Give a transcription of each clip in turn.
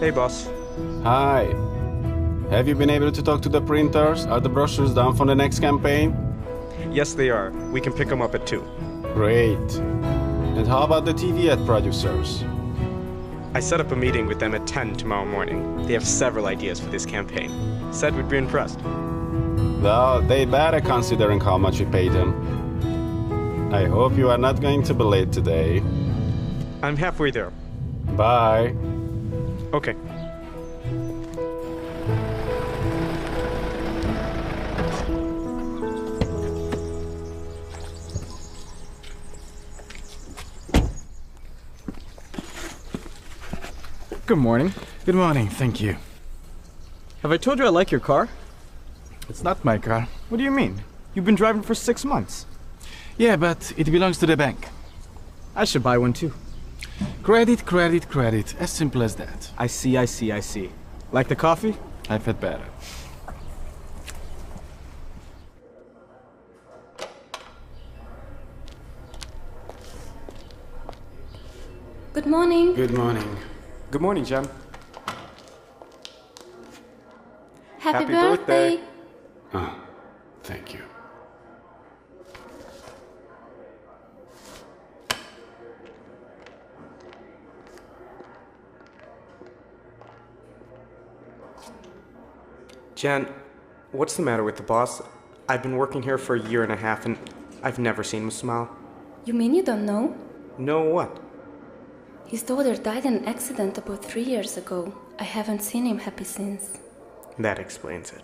Hey, boss. Hi. Have you been able to talk to the printers? Are the brochures done for the next campaign? Yes, they are. We can pick them up at 2. Great. And how about the TV ad producers? I set up a meeting with them at 10 tomorrow morning. They have several ideas for this campaign. Said we'd be impressed. Well, they better considering how much we paid them. I hope you are not going to be late today. I'm halfway there. Bye. Okay. Good morning. Good morning, thank you. Have I told you I like your car? It's not my car. What do you mean? You've been driving for 6 months. Yeah, but it belongs to the bank. I should buy one too. Credit, credit, credit. As simple as that. I see. Like the coffee? I've had better. Good morning. Good morning. Good morning, Jen. Happy Happy birthday. birthday. Oh, thank you. Jen, what's the matter with the boss? I've been working here for a year and a half and I've never seen him smile. You mean you don't know? Know what? His daughter died in an accident about 3 years ago. I haven't seen him happy since. That explains it.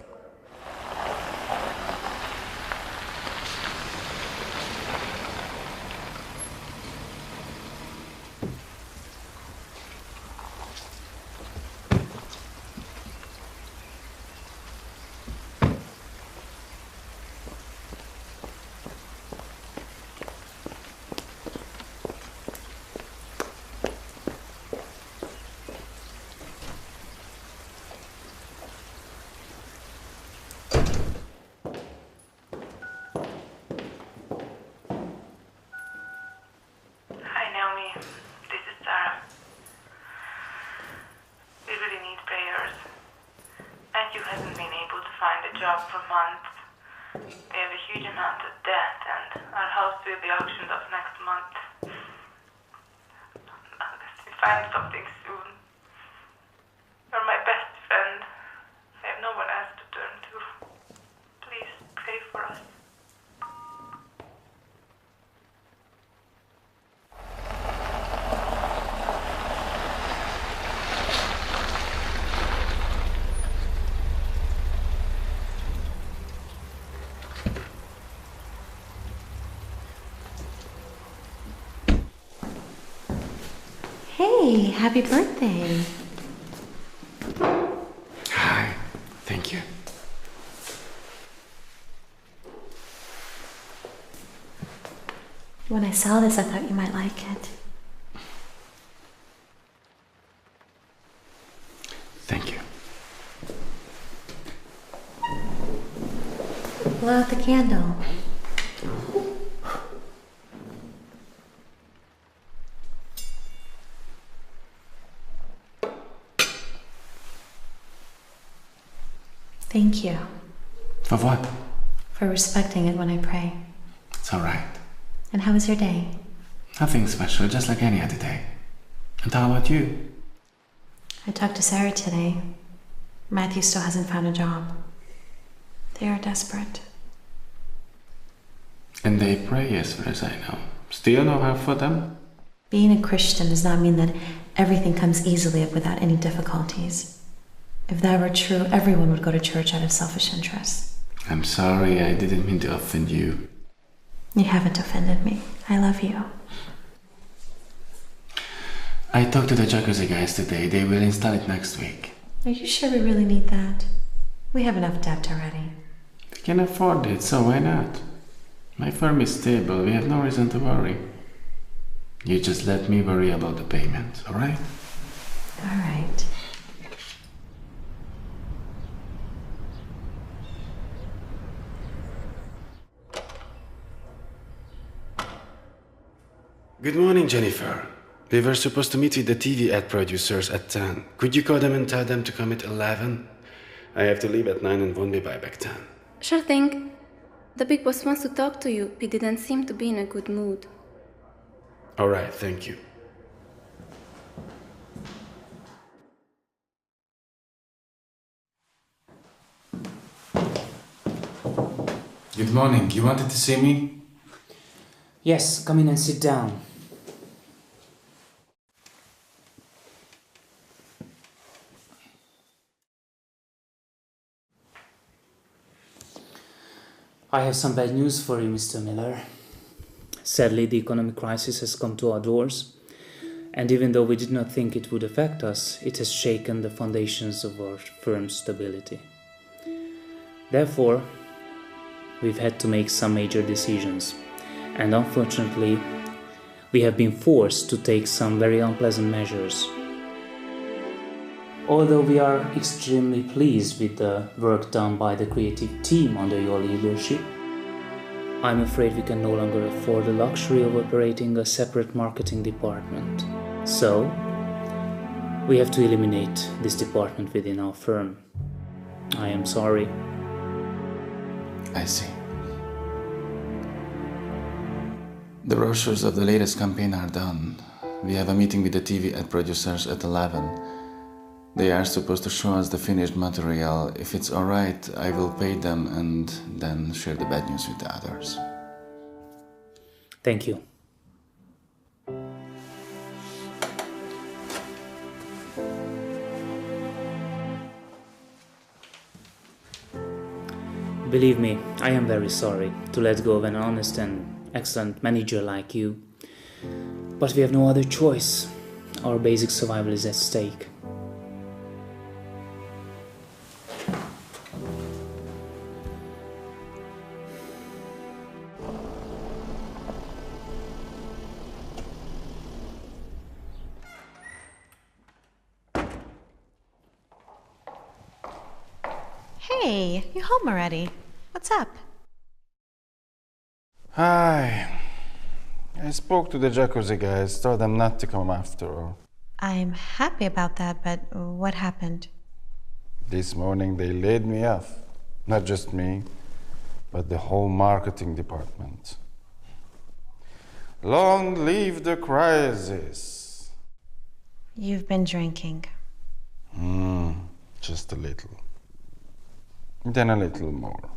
Hi Naomi, this is Sarah. We really need prayers. Matthew hasn't been able to find a job for months. We have a huge amount of debt and our house will be auctioned off next month. Unless we find something soon. You're my best friend. I have no one else to turn to. Please pray for us. Hey, happy birthday. Hi, thank you. When I saw this, I thought you might like it. Thank you. Blow out the candle. Thank you For what? for respecting it when I pray. It's alright. And how was your day? Nothing special, just like any other day. And how about you? I talked to Sarah today. Matthew still hasn't found a job. They are desperate. And they pray as far as I know. Still no help for them? Being a Christian does not mean that everything comes easily without any difficulties. If that were true, everyone would go to church out of selfish interest. I'm sorry, I didn't mean to offend you. You haven't offended me. I love you. I talked to the jacuzzi guys today. They will install it next week. Are you sure we really need that? We have enough debt already. We can afford it, so why not? My firm is stable. We have no reason to worry. You just let me worry about the payment, alright? All right. Good morning, Jennifer. We were supposed to meet with the TV ad producers at 10. Could you call them and tell them to come at 11? I have to leave at 9 and won't be by back 10. Sure thing. The big boss wants to talk to you. He didn't seem to be in a good mood. All right, thank you. Good morning. You wanted to see me? Yes, come in and sit down. I have some bad news for you, Mr. Miller. Sadly, the economic crisis has come to our doors, and even though we did not think it would affect us, it has shaken the foundations of our firm's stability. Therefore, we've had to make some major decisions, and unfortunately, we have been forced to take some very unpleasant measures. Although we are extremely pleased with the work done by the creative team under your leadership, I'm afraid we can no longer afford the luxury of operating a separate marketing department. So, we have to eliminate this department within our firm. I am sorry. I see. The brochures of the latest campaign are done. We have a meeting with the TV ad producers at 11. They are supposed to show us the finished material. If it's alright, I will pay them and then share the bad news with the others. Thank you. Believe me, I am very sorry to let go of an honest and excellent manager like you. But we have no other choice. Our basic survival is at stake. Hey, you home already? What's up? Hi. I spoke to the jacuzzi guys, told them not to come after all. I'm happy about that, but what happened? This morning they laid me off. Not just me, but the whole marketing department. Long live the crisis. You've been drinking. Just a little. Then a little more.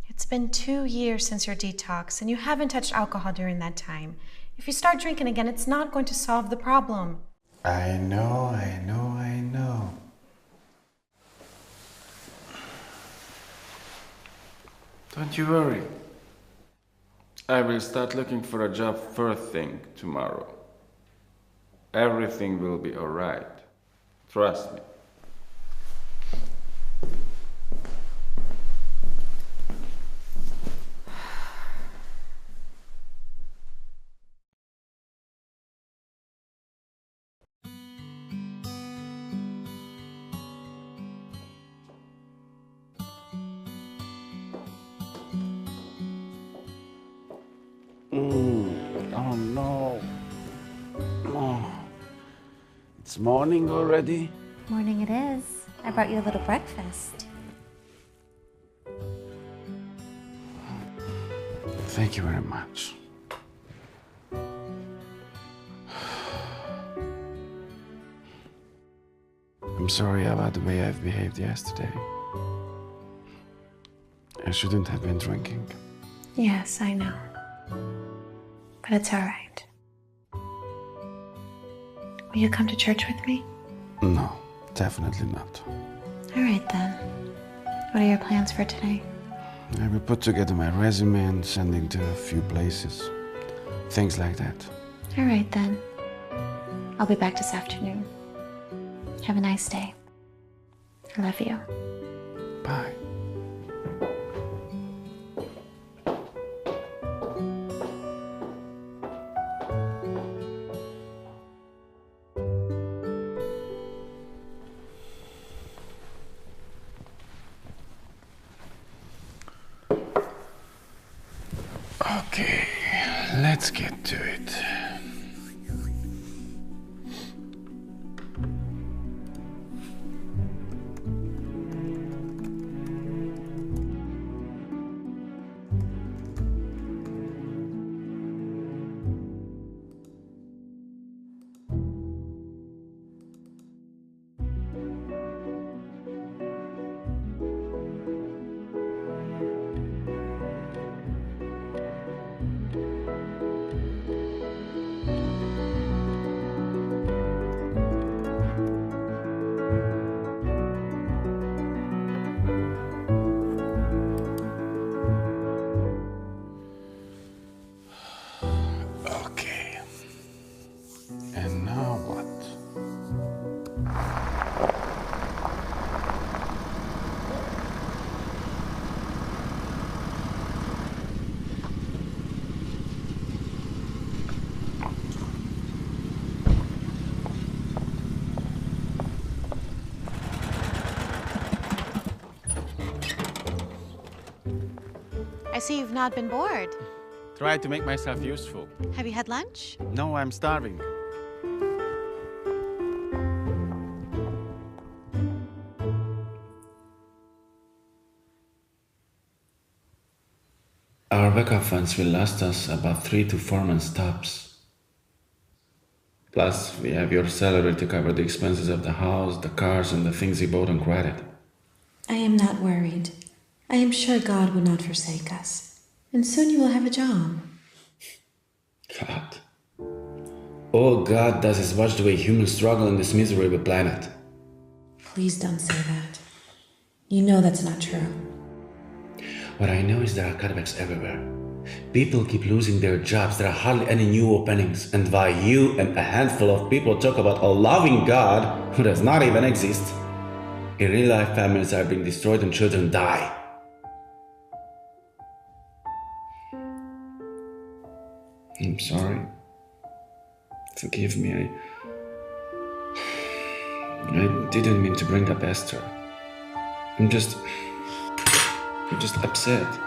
It's been 2 years since your detox, and you haven't touched alcohol during that time. If you start drinking again, it's not going to solve the problem. I know. Don't you worry. I will start looking for a job first thing tomorrow. Everything will be alright. Trust me. Oh no. Oh. It's morning already? Morning it is. I brought you a little breakfast. Thank you very much. I'm sorry about the way I've behaved yesterday. I shouldn't have been drinking. Yes, I know. But it's all right. Will you come to church with me? No, definitely not. All right then. What are your plans for today? I will put together my resume and send it to a few places. Things like that. All right then. I'll be back this afternoon. Have a nice day. I love you. Bye. Okay, let's get to it. I see you've not been bored. Try to make myself useful. Have you had lunch? No, I'm starving. Our backup funds will last us about 3 to 4 months tops. Plus, we have your salary to cover the expenses of the house, the cars, and the things you bought on credit. I am not worried. I am sure God will not forsake us. And soon you will have a job. God. All God does is watch the way humans struggle on this miserable planet. Please don't say that. You know that's not true. What I know is there are cutbacks everywhere. People keep losing their jobs, there are hardly any new openings, and while you and a handful of people talk about a loving God who does not even exist, in real life families are being destroyed and children die. I'm sorry. Forgive me, I didn't mean to bring up Esther. I'm just upset.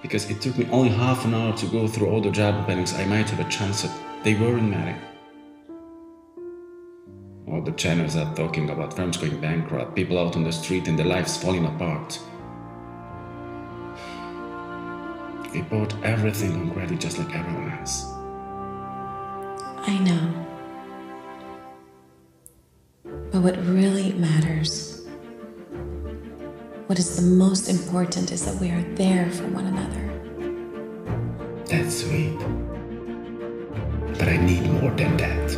Because it took me only half an hour to go through all the job openings I might have a chance at. They weren't many. All the channels are talking about firms going bankrupt, people out on the street and their lives falling apart. We bought everything on credit just like everyone else. I know. But what really matters, what is the most important, is that we are there for one another. That's sweet. But I need more than that.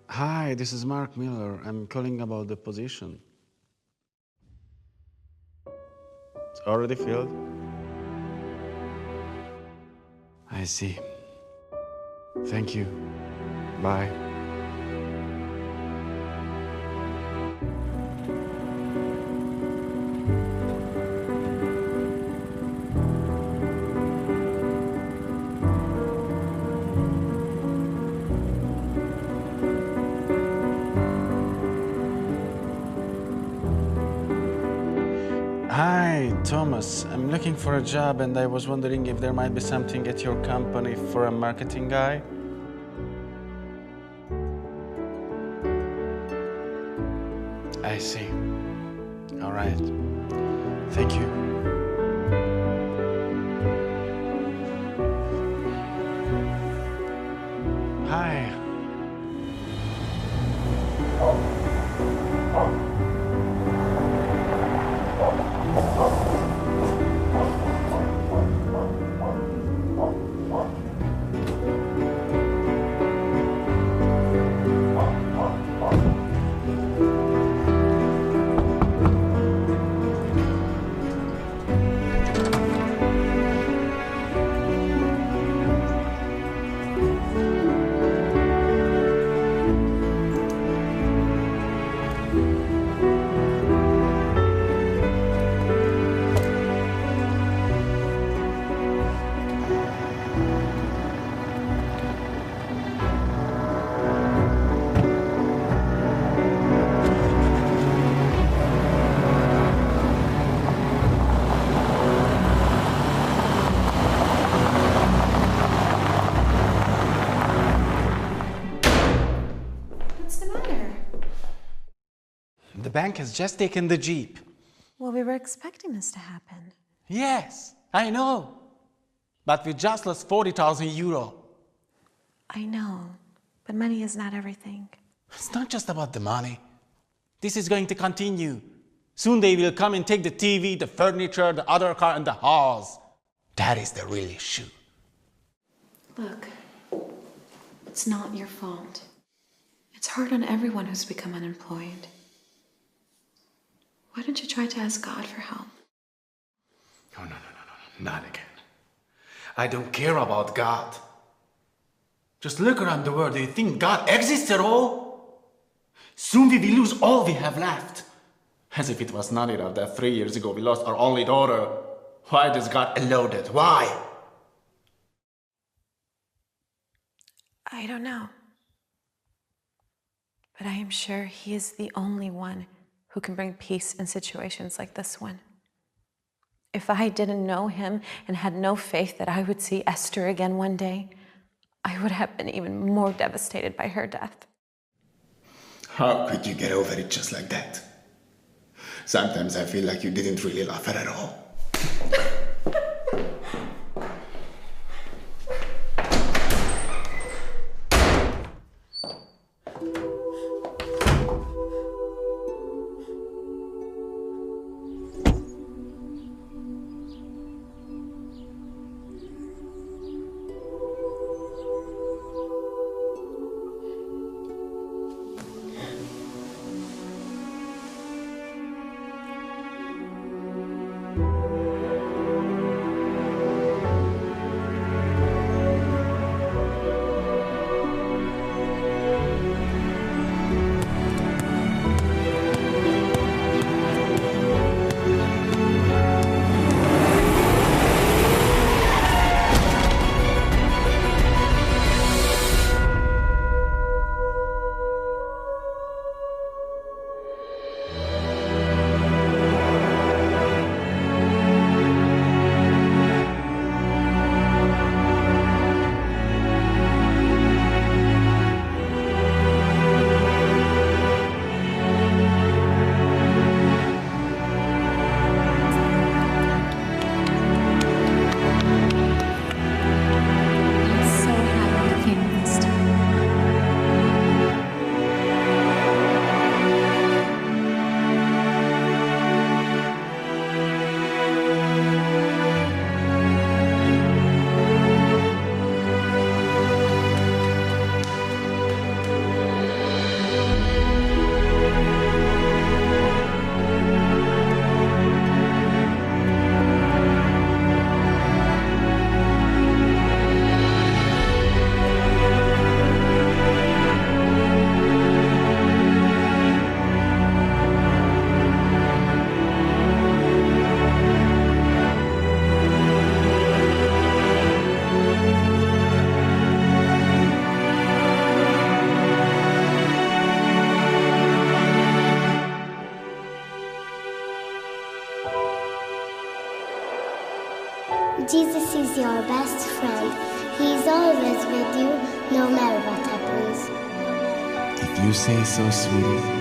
Hi, this is Mark Miller. I'm calling about the position. It's already filled? I see. Thank you. Bye. Hi, Thomas. I'm looking for a job and I was wondering if there might be something at your company for a marketing guy. I see. All right. Thank you. Hi. The bank has just taken the Jeep. Well, we were expecting this to happen. Yes, I know. But we just lost 40,000 euro. I know, but money is not everything. It's not just about the money. This is going to continue. Soon they will come and take the TV, the furniture, the other car, and the house. That is the real issue. Look, it's not your fault. It's hard on everyone who's become unemployed. Why don't you try to ask God for help? No, not again. I don't care about God. Just look around the world. Do you think God exists at all? Soon we will lose all we have left. As if it was not enough that 3 years ago we lost our only daughter. Why does God allow that? Why? I don't know. But I am sure He is the only one who can bring peace in situations like this one. If I didn't know Him and had no faith that I would see Esther again one day, I would have been even more devastated by her death. How could you get over it just like that? Sometimes I feel like you didn't really love her at all. Jesus is your best friend. He is always with you, no matter what happens. If you say so, sweetie.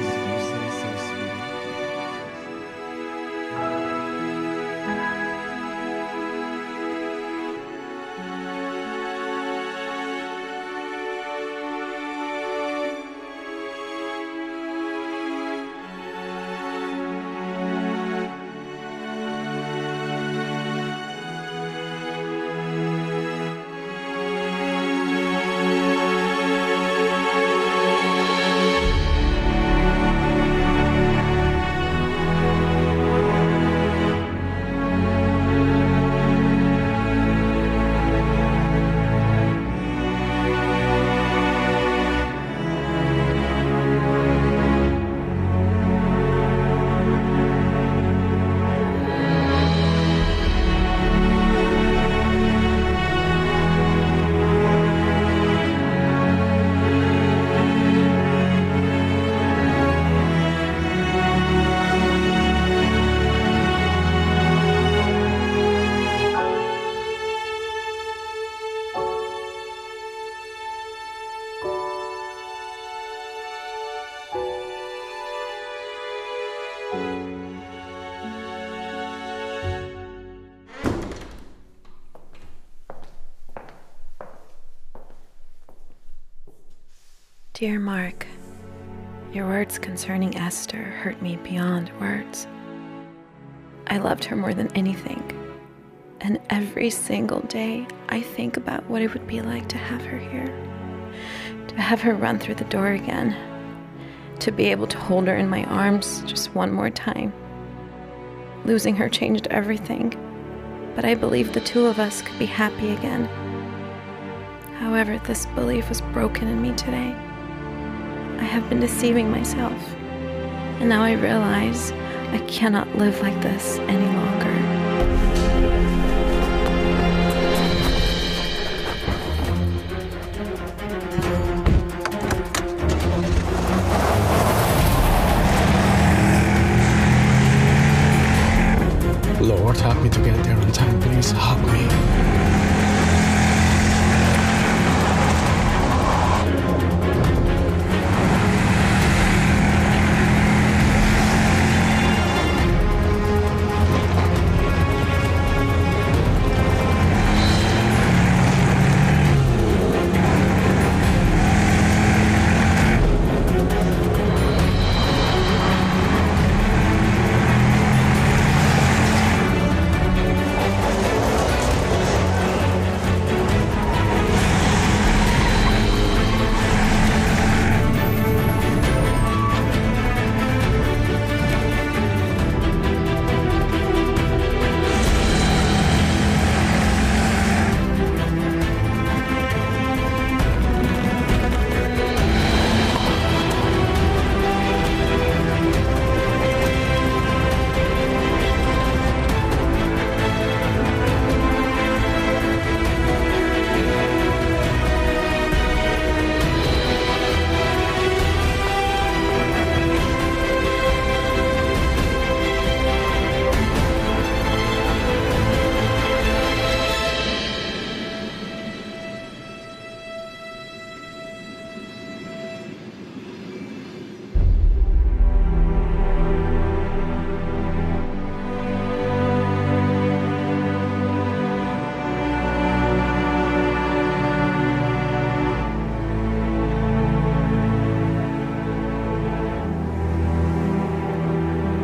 Dear Mark, Your words concerning Esther hurt me beyond words. I loved her more than anything. And every single day, I think about what it would be like to have her here. To have her run through the door again. To be able to hold her in my arms just one more time. Losing her changed everything, but I believed the two of us could be happy again. However, this belief was broken in me today. I have been deceiving myself, and now I realize I cannot live like this any longer. Lord, help me to get there on time, please. Help me.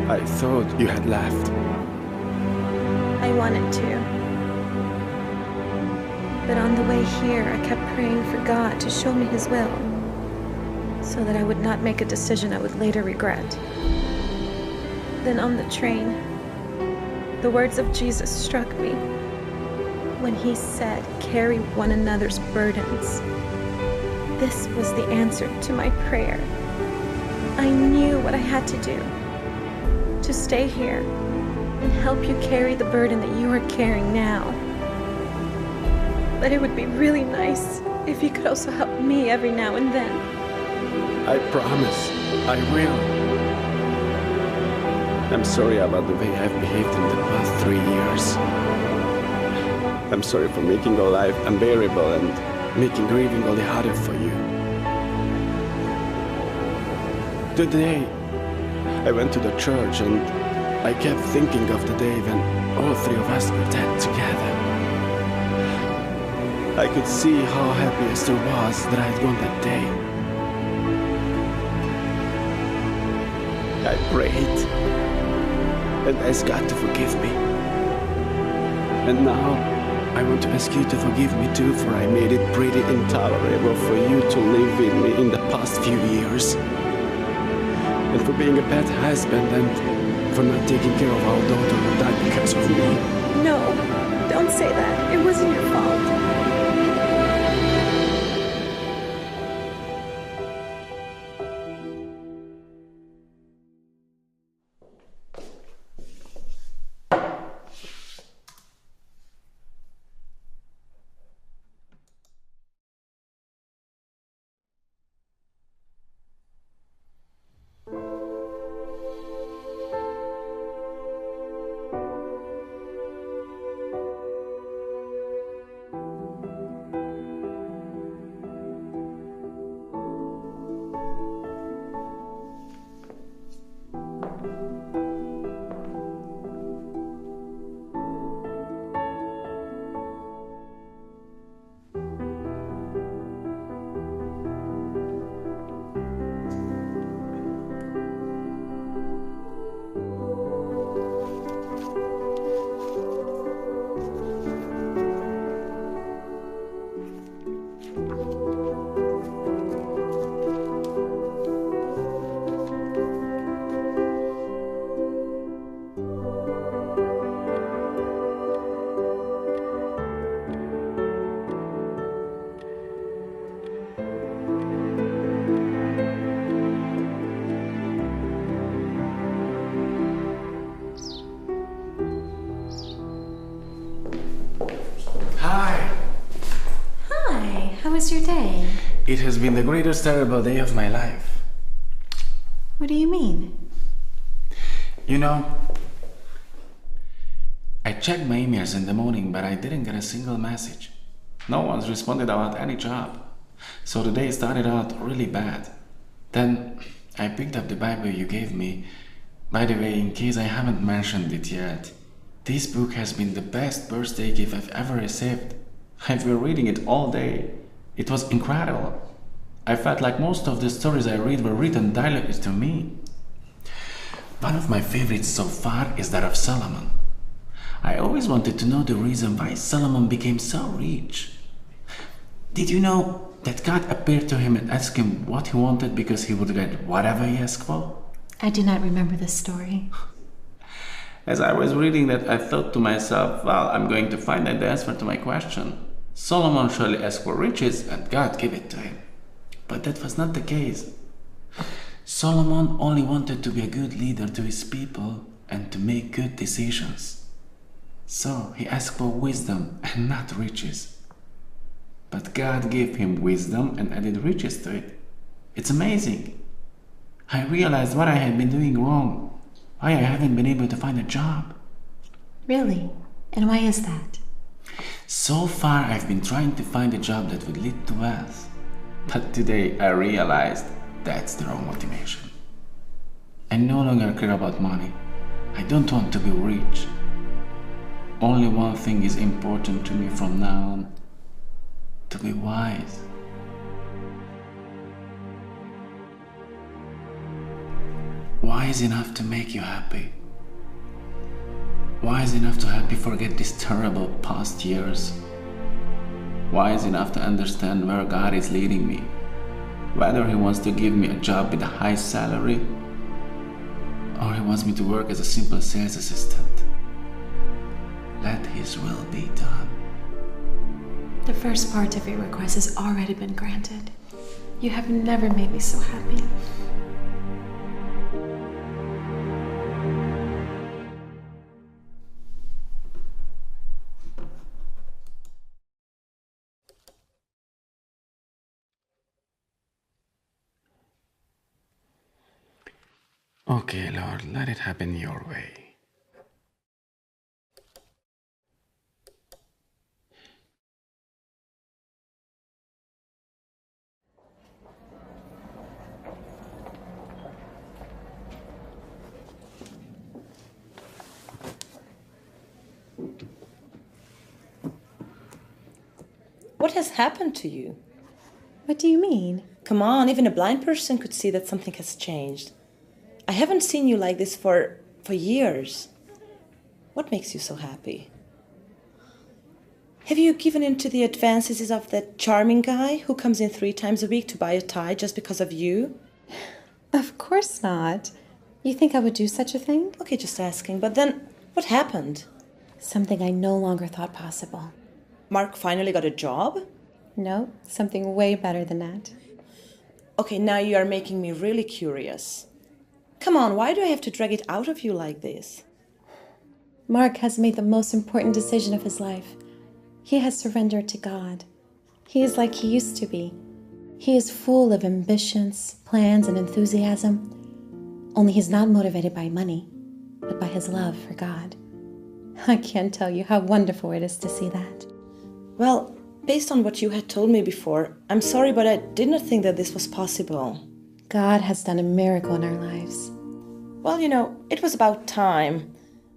I thought you had left. I wanted to. But on the way here, I kept praying for God to show me His will, so that I would not make a decision I would later regret. Then on the train, the words of Jesus struck me when He said, "Carry one another's burdens." This was the answer to my prayer. I knew what I had to do. To stay here and help you carry the burden that you are carrying now. But it would be really nice if you could also help me every now and then. I promise. I will. I'm sorry about the way I've behaved in the past 3 years. I'm sorry for making your life unbearable and making grieving all the harder for you. Today, I went to the church and I kept thinking of the day when all three of us were dead together. I could see how happy Esther was that I had won that day. I prayed and asked God to forgive me. And now I want to ask you to forgive me too, for I made it pretty intolerable for you to live with me in the past few years. And for being a bad husband and for not taking care of our daughter who died because of me. No, don't say that. It wasn't your fault. your day? It has been the greatest terrible day of my life. What do you mean? You know, I checked my emails in the morning, but I didn't get a single message. No one's responded about any job. So the day started out really bad. Then I picked up the Bible you gave me. By the way, in case I haven't mentioned it yet, this book has been the best birthday gift I've ever received. I've been reading it all day. It was incredible. I felt like most of the stories I read were written directly to me. One of my favorites so far is that of Solomon. I always wanted to know the reason why Solomon became so rich. Did you know that God appeared to him and asked him what he wanted because he would get whatever he asked for? I do not remember this story. As I was reading that, I thought to myself, well, I'm going to find out the answer to my question. Solomon surely asked for riches and God gave it to him. But that was not the case. Solomon only wanted to be a good leader to his people and to make good decisions. So he asked for wisdom and not riches. But God gave him wisdom and added riches to it. It's amazing. I realized what I had been doing wrong, why I haven't been able to find a job. Really? And why is that? So far, I've been trying to find a job that would lead to wealth. But today, I realized that's the wrong motivation. I no longer care about money. I don't want to be rich. Only one thing is important to me from now on: to be wise. Wise enough to make you happy. Wise enough to help you forget these terrible past years. Wise enough to understand where God is leading me. Whether He wants to give me a job with a high salary, or He wants me to work as a simple sales assistant. Let His will be done. The first part of your request has already been granted. You have never made me so happy. Okay, Lord, let it happen your way. What has happened to you? What do you mean? Come on, even a blind person could see that something has changed. I haven't seen you like this for years. What makes you so happy? Have you given in to the advances of that charming guy who comes in 3 times a week to buy a tie just because of you? Of course not. You think I would do such a thing? Okay, just asking. But then, what happened? Something I no longer thought possible. Mark finally got a job? No, something way better than that. Okay, now you are making me really curious. Come on, why do I have to drag it out of you like this? Mark has made the most important decision of his life. He has surrendered to God. He is like he used to be. He is full of ambitions, plans, and enthusiasm. Only he's not motivated by money, but by his love for God. I can't tell you how wonderful it is to see that. Well, based on what you had told me before, I'm sorry, but I did not think that this was possible. God has done a miracle in our lives. Well, you know, it was about time.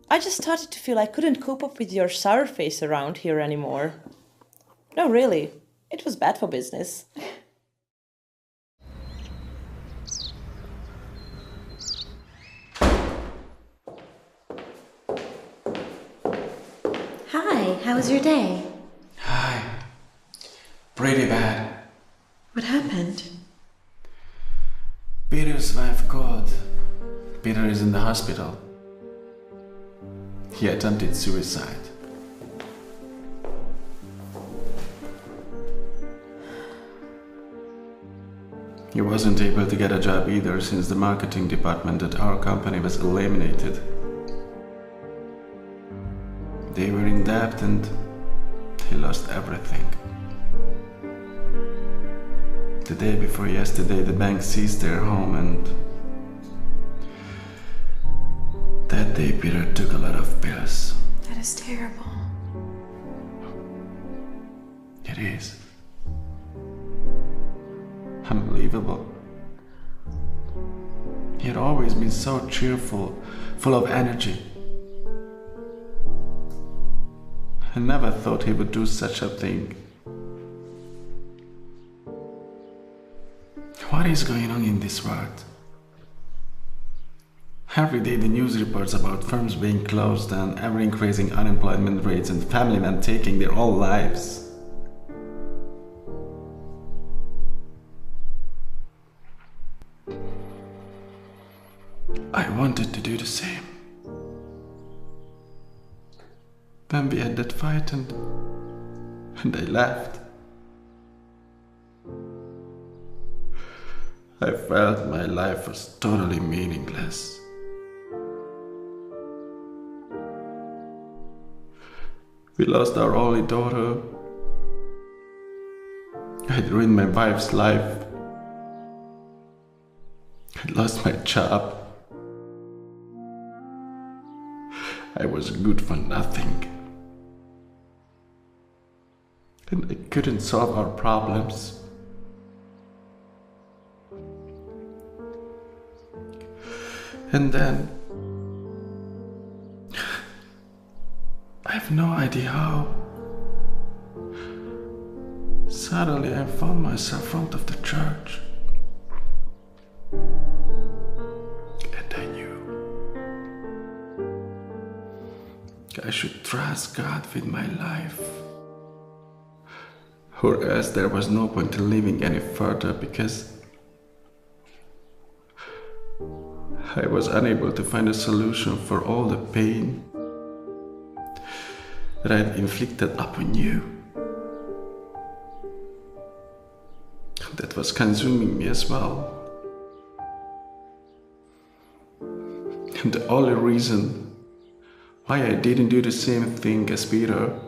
I just started to feel I couldn't cope up with your sour face around here anymore. No, really, it was bad for business. Hi, how was your day? Hi. Pretty bad. What happened? Peter's wife called. Peter is in the hospital. He attempted suicide. He wasn't able to get a job either since the marketing department at our company was eliminated. They were in debt and he lost everything. The day before yesterday, the bank seized their home, and that day Peter took a lot of pills. That is terrible. It is. Unbelievable. He had always been so cheerful, full of energy. I never thought he would do such a thing. What is going on in this world? Every day the news reports about firms being closed and ever-increasing unemployment rates and family men taking their own lives. I wanted to do the same. When we had that fight and I left, I felt my life was totally meaningless. We lost our only daughter. I'd ruined my wife's life. I'd lost my job. I was good for nothing. And I couldn't solve our problems. And then I have no idea how. Suddenly I found myself in front of the church. And I knew I should trust God with my life. Or else there was no point in living any further, because I was unable to find a solution for all the pain that I had inflicted upon you. That was consuming me as well. And the only reason why I didn't do the same thing as Peter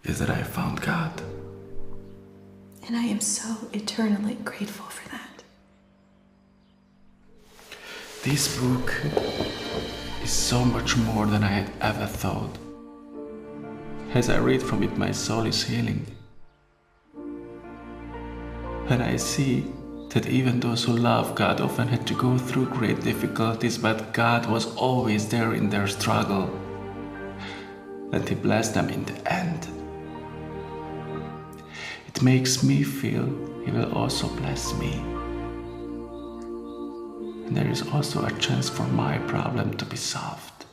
is that I found God. And I am so eternally grateful for that. This book is so much more than I had ever thought. As I read from it, my soul is healing. And I see that even those who love God often had to go through great difficulties, but God was always there in their struggle. And He blessed them in the end. It makes me feel He will also bless me. And there is also a chance for my problem to be solved.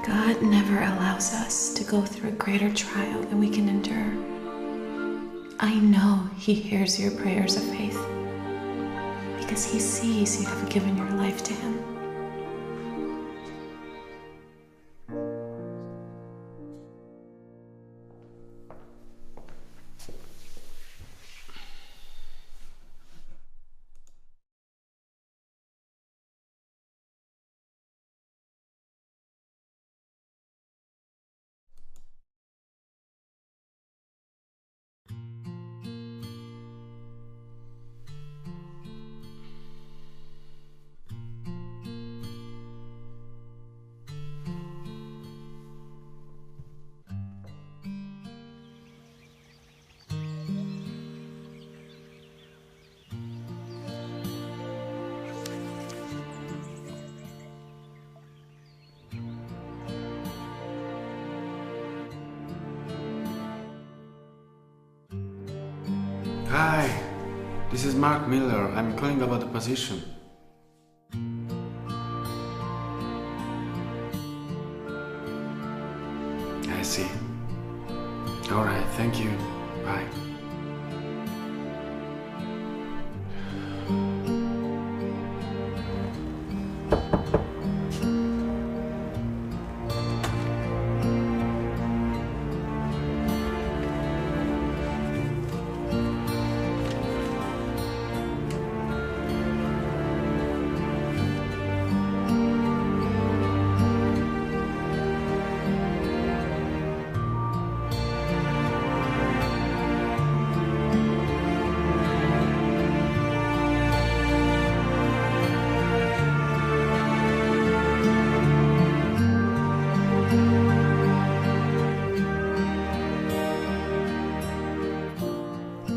God never allows us to go through a greater trial than we can endure. I know He hears your prayers of faith because He sees you have given your life to Him. Hi, this is Mark Miller. I'm calling about the position. I see. All right, thank you. Bye.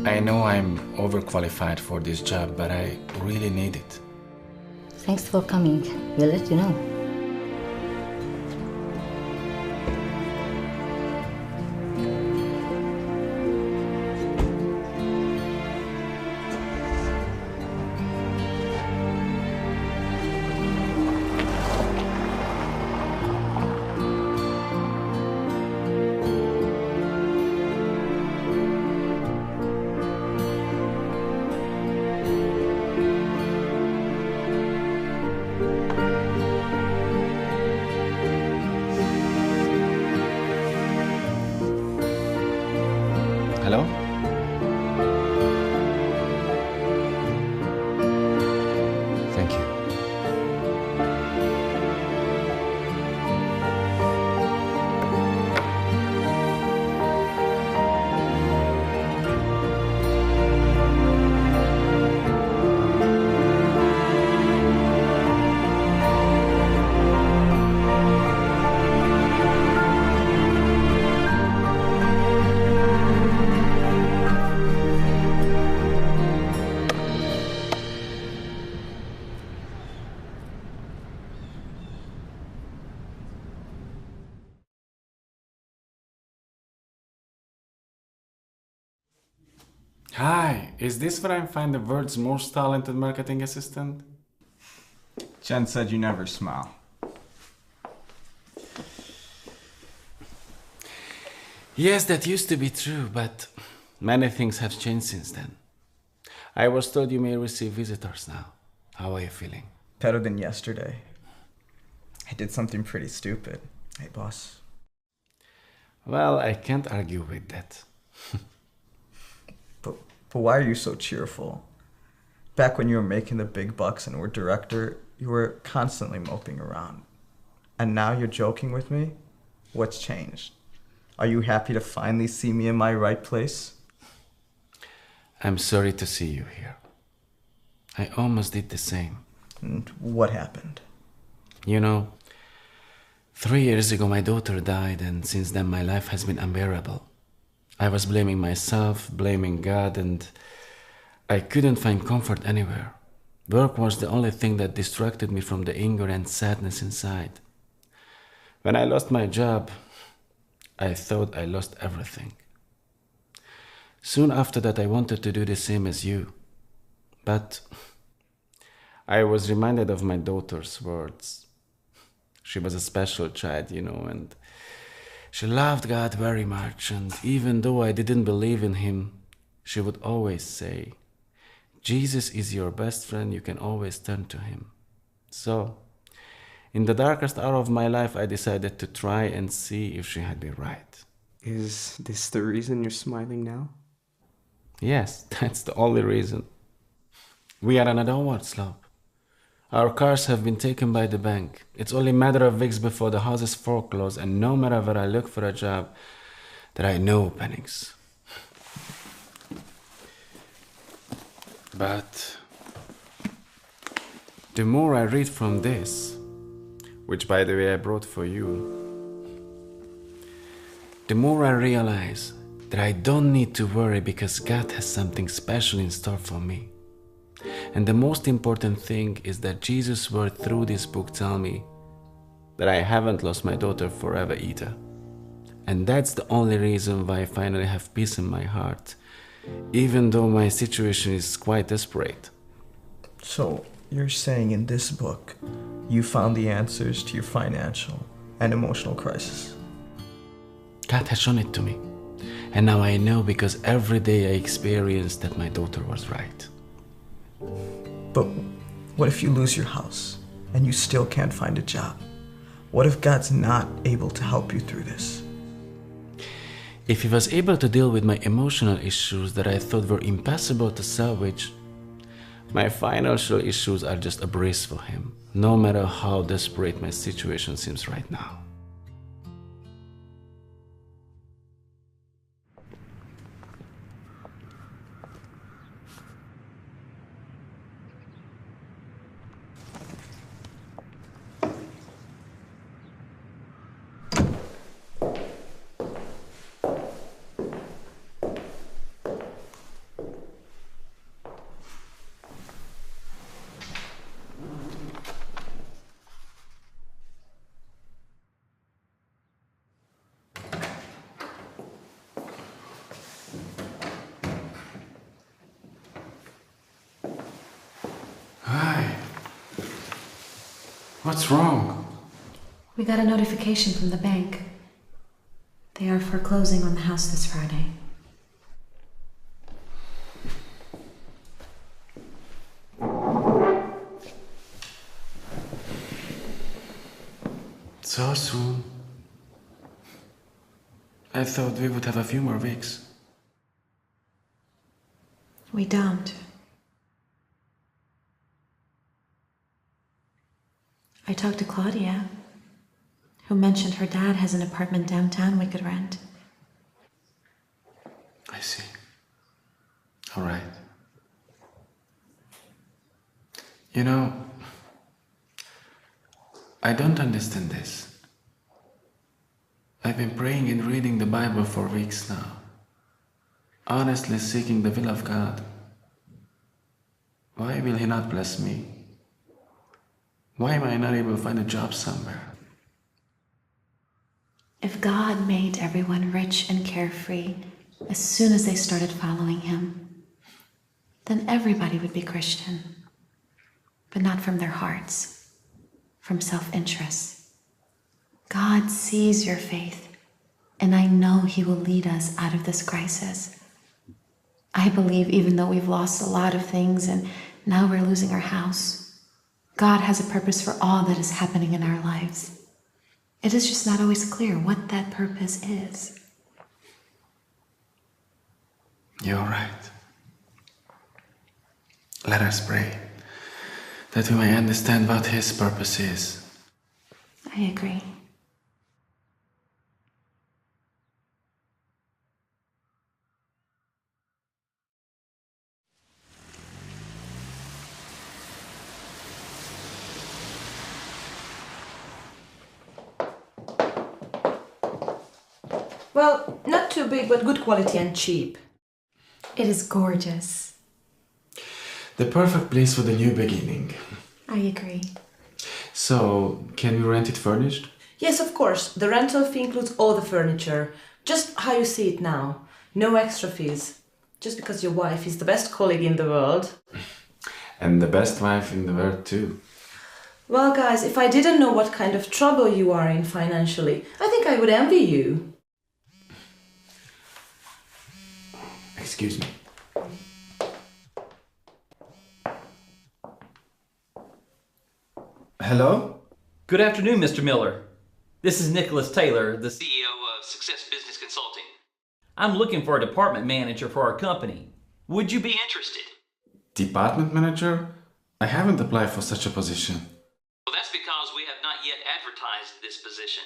I know I'm overqualified for this job, but I really need it. Thanks for coming. We'll let you know. Hello? Thank you. Hi, is this where I find the world's most talented marketing assistant? Jen said you never smile. Yes, that used to be true, but many things have changed since then. I was told you may receive visitors now. How are you feeling? Better than yesterday. I did something pretty stupid. Hey, boss. Well, I can't argue with that. But why are you so cheerful? Back when you were making the big bucks and were director, you were constantly moping around. And now you're joking with me? What's changed? Are you happy to finally see me in my right place? I'm sorry to see you here. I almost did the same. And what happened? You know, 3 years ago my daughter died, and since then my life has been unbearable. I was blaming myself, blaming God, and I couldn't find comfort anywhere. Work was the only thing that distracted me from the anger and sadness inside. When I lost my job, I thought I lost everything. Soon after that, I wanted to do the same as you. But I was reminded of my daughter's words. She was a special child, you know, and she loved God very much. And even though I didn't believe in Him, she would always say, Jesus is your best friend, you can always turn to Him. So, in the darkest hour of my life, I decided to try and see if she had been right. Is this the reason you're smiling now? Yes, that's the only reason. We are on a downward slope. Our cars have been taken by the bank. It's only a matter of weeks before the house is foreclosed, and no matter where I look for a job, there are no openings. But the more I read from this, which by the way I brought for you, the more I realize that I don't need to worry because God has something special in store for me. And the most important thing is that Jesus' word through this book tell me that I haven't lost my daughter forever either. And that's the only reason why I finally have peace in my heart, even though my situation is quite desperate. So, you're saying in this book, you found the answers to your financial and emotional crisis? God has shown it to me. And now I know because every day I experience that my daughter was right. But what if you lose your house and you still can't find a job? What if God's not able to help you through this? If He was able to deal with my emotional issues that I thought were impossible to salvage, my financial issues are just a breeze for Him, no matter how desperate my situation seems right now. What's wrong? We got a notification from the bank. They are foreclosing on the house this Friday. So soon. I thought we would have a few more weeks. We don't. I talked to Claudia, who mentioned her dad has an apartment downtown we could rent. I see. All right. You know, I don't understand this. I've been praying and reading the Bible for weeks now, honestly seeking the will of God. Why will He not bless me? Why am I not able to find a job somewhere? If God made everyone rich and carefree as soon as they started following Him, then everybody would be Christian, but not from their hearts, from self-interest. God sees your faith, and I know He will lead us out of this crisis. I believe even though we've lost a lot of things and now we're losing our house, God has a purpose for all that is happening in our lives. It is just not always clear what that purpose is. You're right. Let us pray that we may understand what His purpose is. I agree. Well, not too big, but good quality and cheap. It is gorgeous. The perfect place for the new beginning. I agree. So, can we rent it furnished? Yes, of course. The rental fee includes all the furniture. Just how you see it now. No extra fees. Just because your wife is the best colleague in the world. And the best wife in the world too. Well, guys, if I didn't know what kind of trouble you are in financially, I think I would envy you. Excuse me. Hello? Good afternoon, Mr. Miller. This is Nicholas Taylor, the CEO of Success Business Consulting. I'm looking for a department manager for our company. Would you be interested? Department manager? I haven't applied for such a position. Well, that's because we have not yet advertised this position.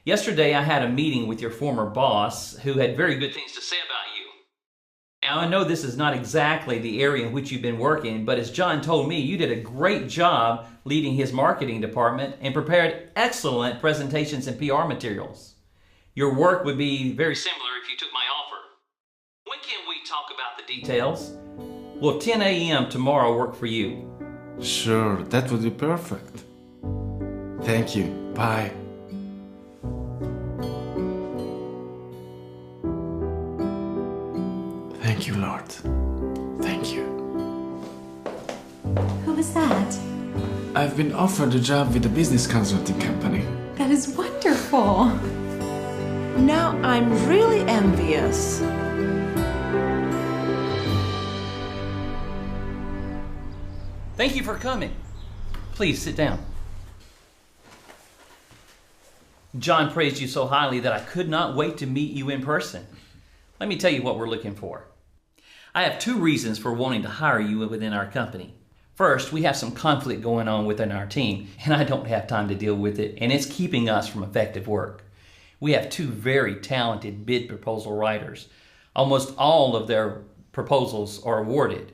Yesterday, I had a meeting with your former boss, who had very good things to say about you. Now, I know this is not exactly the area in which you've been working, but as John told me, you did a great job leading his marketing department and prepared excellent presentations and PR materials. Your work would be very similar if you took my offer. When can we talk about the details? Will 10 a.m. tomorrow work for you? Sure, that would be perfect. Thank you. Bye. Thank you, Lord. Thank you. Who is that? I've been offered a job with a business consulting company. That is wonderful. Now I'm really envious. Thank you for coming. Please sit down. John praised you so highly that I could not wait to meet you in person. Let me tell you what we're looking for. I have two reasons for wanting to hire you within our company. First, we have some conflict going on within our team, and I don't have time to deal with it, and it's keeping us from effective work. We have two very talented bid proposal writers. Almost all of their proposals are awarded.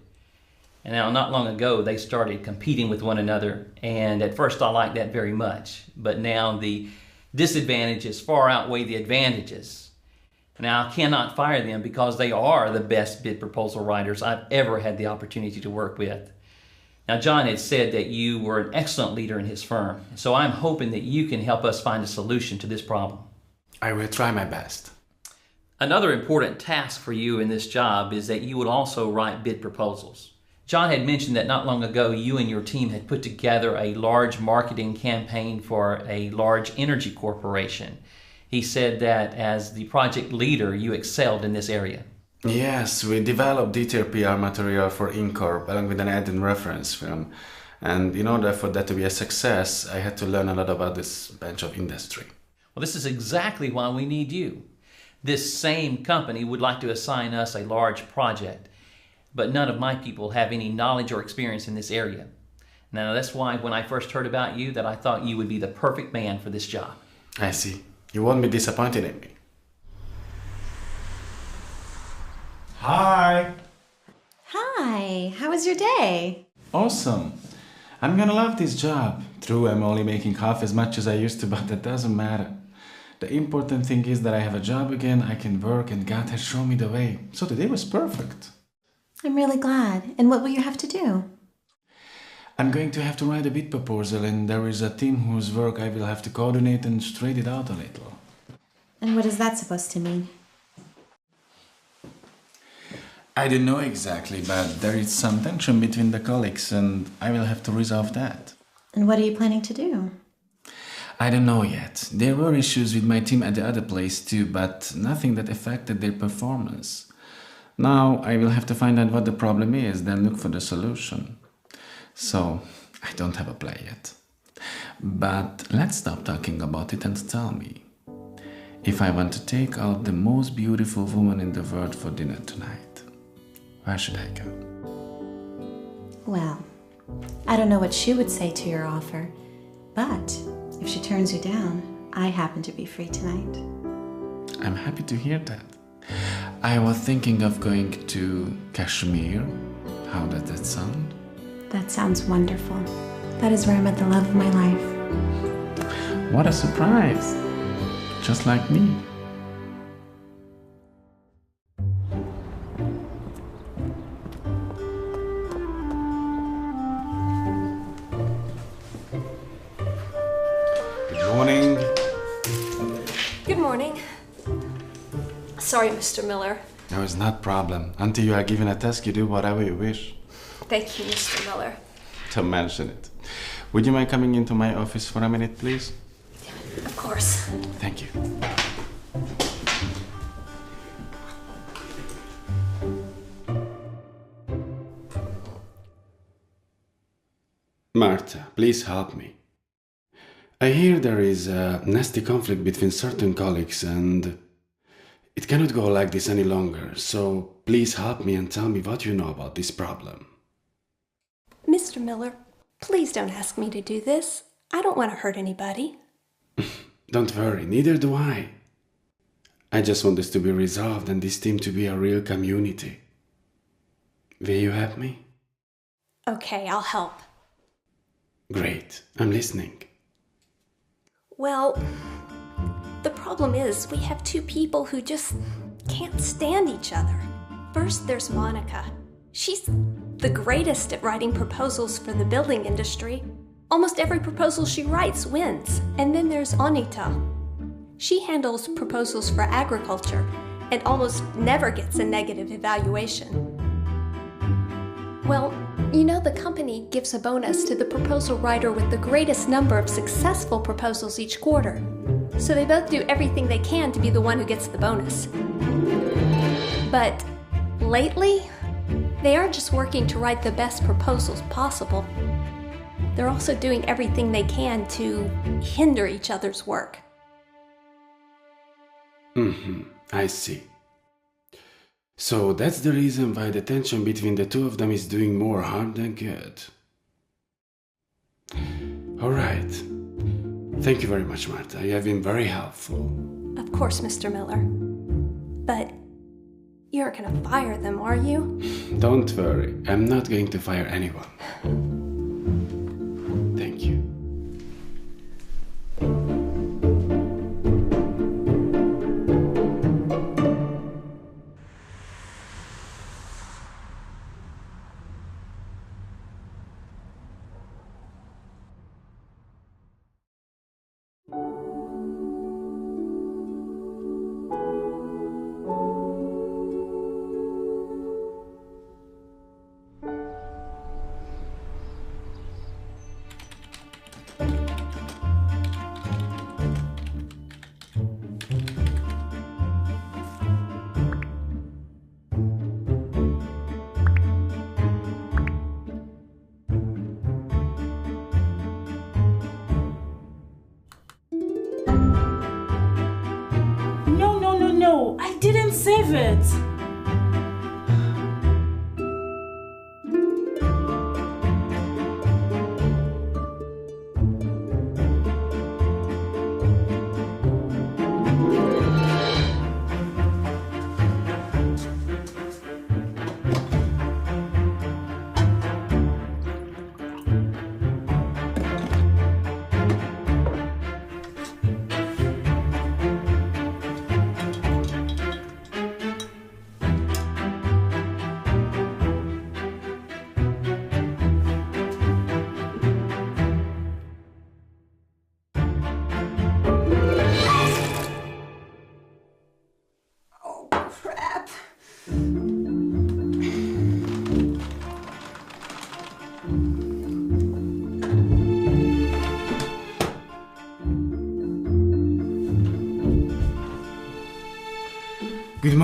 And now, not long ago, they started competing with one another, and at first I liked that very much, but now the disadvantages far outweigh the advantages. Now, I cannot fire them because they are the best bid proposal writers I've ever had the opportunity to work with. Now, John had said that you were an excellent leader in his firm, so I'm hoping that you can help us find a solution to this problem. I will try my best. Another important task for you in this job is that you would also write bid proposals. John had mentioned that not long ago you and your team had put together a large marketing campaign for a large energy corporation. He said that as the project leader, you excelled in this area. Yes, we developed detailed PR material for Incorp along with an ad and reference film. And in order for that to be a success, I had to learn a lot about this branch of industry. Well, this is exactly why we need you. This same company would like to assign us a large project, but none of my people have any knowledge or experience in this area. Now, that's why when I first heard about you, that I thought you would be the perfect man for this job. I see. You won't be disappointed in me. Hi! Hi, how was your day? Awesome. I'm gonna love this job. True, I'm only making half as much as I used to, but that doesn't matter. The important thing is that I have a job again, I can work, and God has shown me the way. So today was perfect. I'm really glad. And what will you have to do? I'm going to have to write a bid proposal, and there is a team whose work I will have to coordinate and straighten it out a little. And what is that supposed to mean? I don't know exactly, but there is some tension between the colleagues, and I will have to resolve that. And what are you planning to do? I don't know yet. There were issues with my team at the other place too, but nothing that affected their performance. Now I will have to find out what the problem is, then look for the solution. So, I don't have a plan yet. But let's stop talking about it and tell me. If I want to take out the most beautiful woman in the world for dinner tonight, where should I go? Well, I don't know what she would say to your offer, but if she turns you down, I happen to be free tonight. I'm happy to hear that. I was thinking of going to Kashmir. How does that sound? That sounds wonderful. That is where I met the love of my life. What a surprise! Just like me. Good morning. Good morning. Sorry, Mr. Miller. No, it's not a problem. Until you are given a task, you do whatever you wish. Thank you, Mr. Miller. Don't mention it. Would you mind coming into my office for a minute, please? Of course. Thank you. Martha, please help me. I hear there is a nasty conflict between certain colleagues and it cannot go like this any longer, so please help me and tell me what you know about this problem. Mr. Miller, please don't ask me to do this. I don't want to hurt anybody. Don't worry, neither do I. I just want this to be resolved and this team to be a real community. Will you help me? Okay, I'll help. Great, I'm listening. Well, the problem is we have two people who just can't stand each other. First, there's Monica. She's the greatest at writing proposals for the building industry. Almost every proposal she writes wins. And then there's Anita. She handles proposals for agriculture and almost never gets a negative evaluation. Well, you know the company gives a bonus to the proposal writer with the greatest number of successful proposals each quarter. So they both do everything they can to be the one who gets the bonus. But lately, they aren't just working to write the best proposals possible. They're also doing everything they can to hinder each other's work. I see. So that's the reason why the tension between the two of them is doing more harm than good. All right. Thank you very much, Martha. You have been very helpful. Of course, Mr. Miller. But you're gonna fire them, are you? Don't worry. I'm not going to fire anyone. Thank you.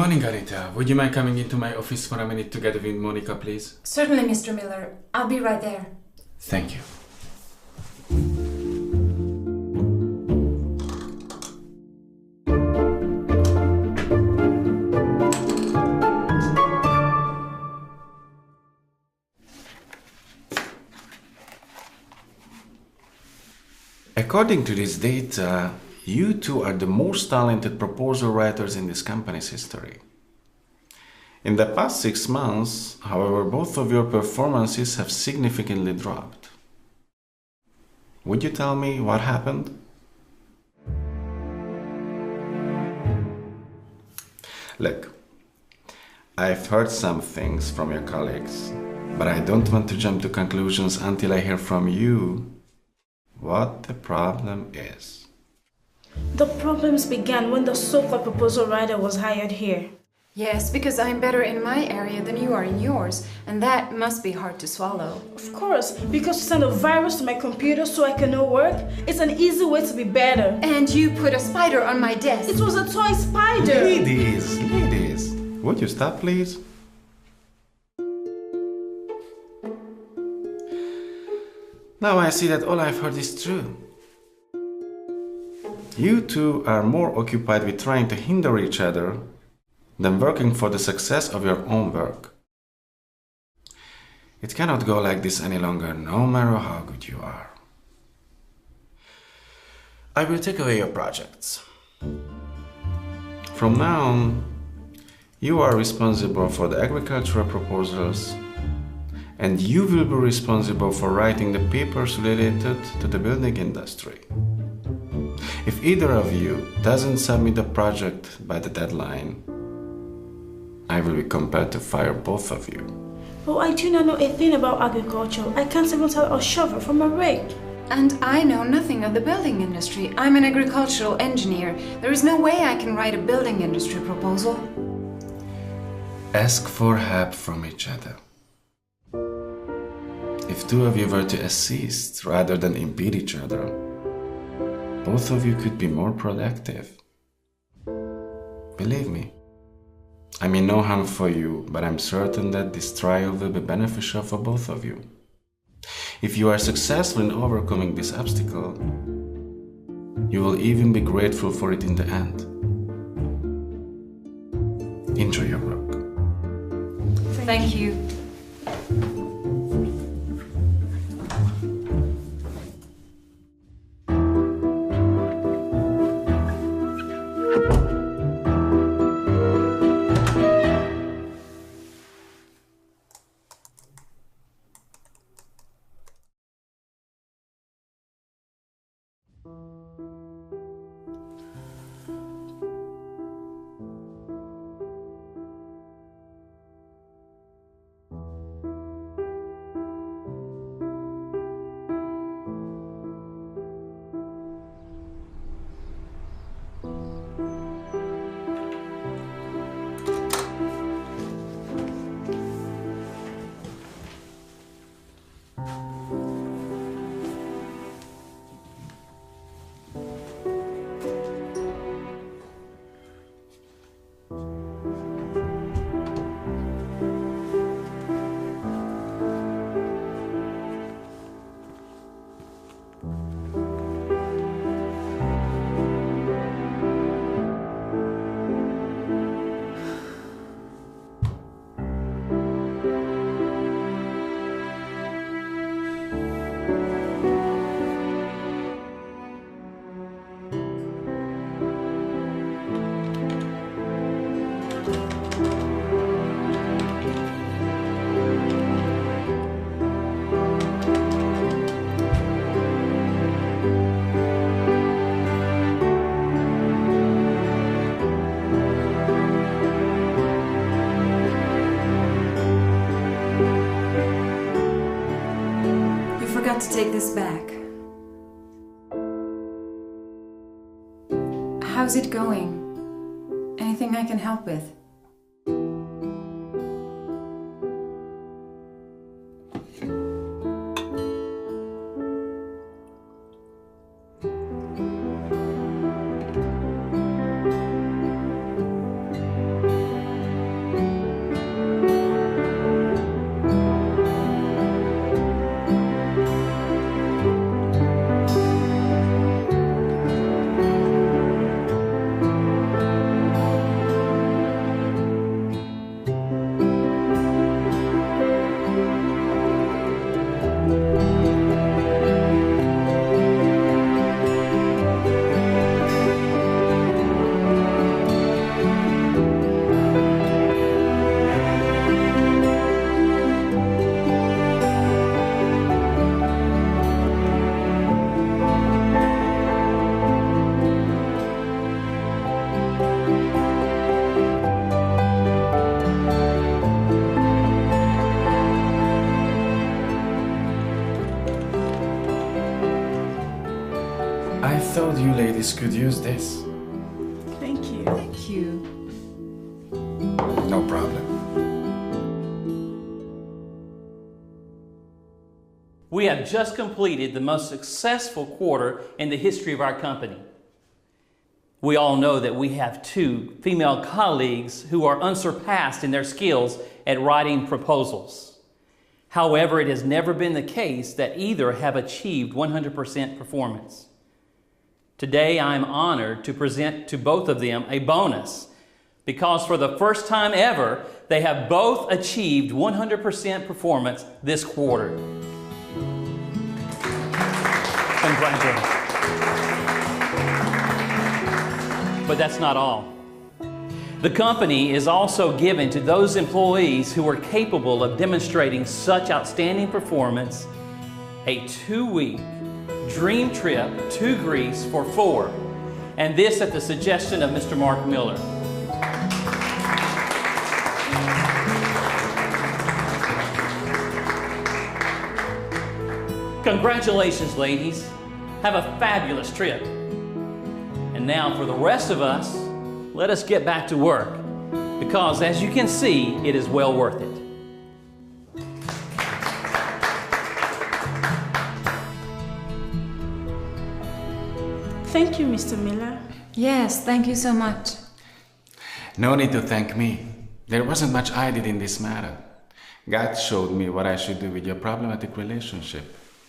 morning, Anita. Would you mind coming into my office for a minute together with Monica, please? Certainly, Mr. Miller. I'll be right there. Thank you. According to this data, you two are the most talented proposal writers in this company's history. In the past 6 months, however, both of your performances have significantly dropped. Would you tell me what happened? Look, I've heard some things from your colleagues, but I don't want to jump to conclusions until I hear from you what the problem is. The problems began when the so-called proposal writer was hired here. Yes, because I'm better in my area than you are in yours, and that must be hard to swallow. Of course, because you send a virus to my computer so I can know work, it's an easy way to be better. And you put a spider on my desk. It was a toy spider. Ladies, would you stop, please? Now I see that all I've heard is true. You two are more occupied with trying to hinder each other than working for the success of your own work. It cannot go like this any longer, no matter how good you are. I will take away your projects. From now on, you are responsible for the agricultural proposals, and you will be responsible for writing the papers related to the building industry. If either of you doesn't submit the project by the deadline, I will be compelled to fire both of you. But I do not know a thing about agriculture. I can't even tell a shovel from a rake. And I know nothing of the building industry. I'm an agricultural engineer. There is no way I can write a building industry proposal. Ask for help from each other. If two of you were to assist rather than impede each other, both of you could be more productive. Believe me, I mean no harm for you, but I'm certain that this trial will be beneficial for both of you. If you are successful in overcoming this obstacle, you will even be grateful for it in the end. Enjoy your work. Thank you. To take this back. How's it going? Anything I can help with? thought you ladies could use this. Thank you. Thank you. No problem. We have just completed the most successful quarter in the history of our company. We all know that we have 2 female colleagues who are unsurpassed in their skills at writing proposals. However, it has never been the case that either have achieved 100% performance. Today, I am honored to present to both of them a bonus because for the first time ever, they have both achieved 100% performance this quarter. Congratulations. But that's not all. The company is also given to those employees who are capable of demonstrating such outstanding performance a 2-week dream trip to Greece for 4, and this at the suggestion of Mr. Mark Miller. Congratulations, ladies. Have a fabulous trip. And now for the rest of us, let us get back to work, because as you can see, it is well worth it. Thank you, Mr. Miller. Yes, thank you so much. No need to thank me. There wasn't much I did in this matter. God showed me what I should do with your problematic relationship.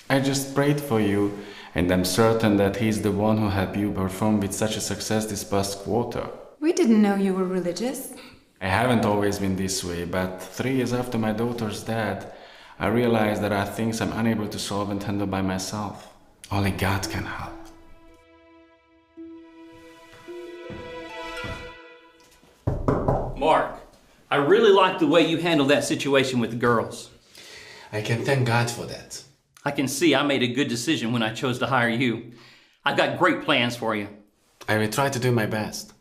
I just prayed for you, and I'm certain that He's the one who helped you perform with such a success this past quarter. We didn't know you were religious. I haven't always been this way, but 3 years after my daughter's death, I realized there are things I'm unable to solve and handle by myself. Only God can help. Mark, I really like the way you handled that situation with the girls. I can thank God for that. I can see I made a good decision when I chose to hire you. I've got great plans for you. I will try to do my best.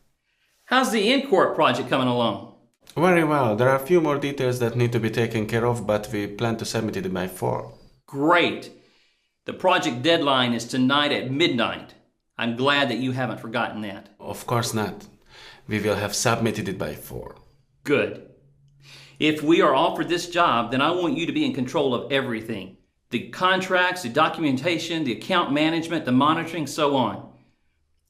How's the in-court project coming along? Very well. There are a few more details that need to be taken care of, but we plan to submit it by 4. Great. The project deadline is tonight at midnight. I'm glad that you haven't forgotten that. Of course not. We will have submitted it by 4. Good. If we are offered this job, then I want you to be in control of everything. The contracts, the documentation, the account management, the monitoring, so on.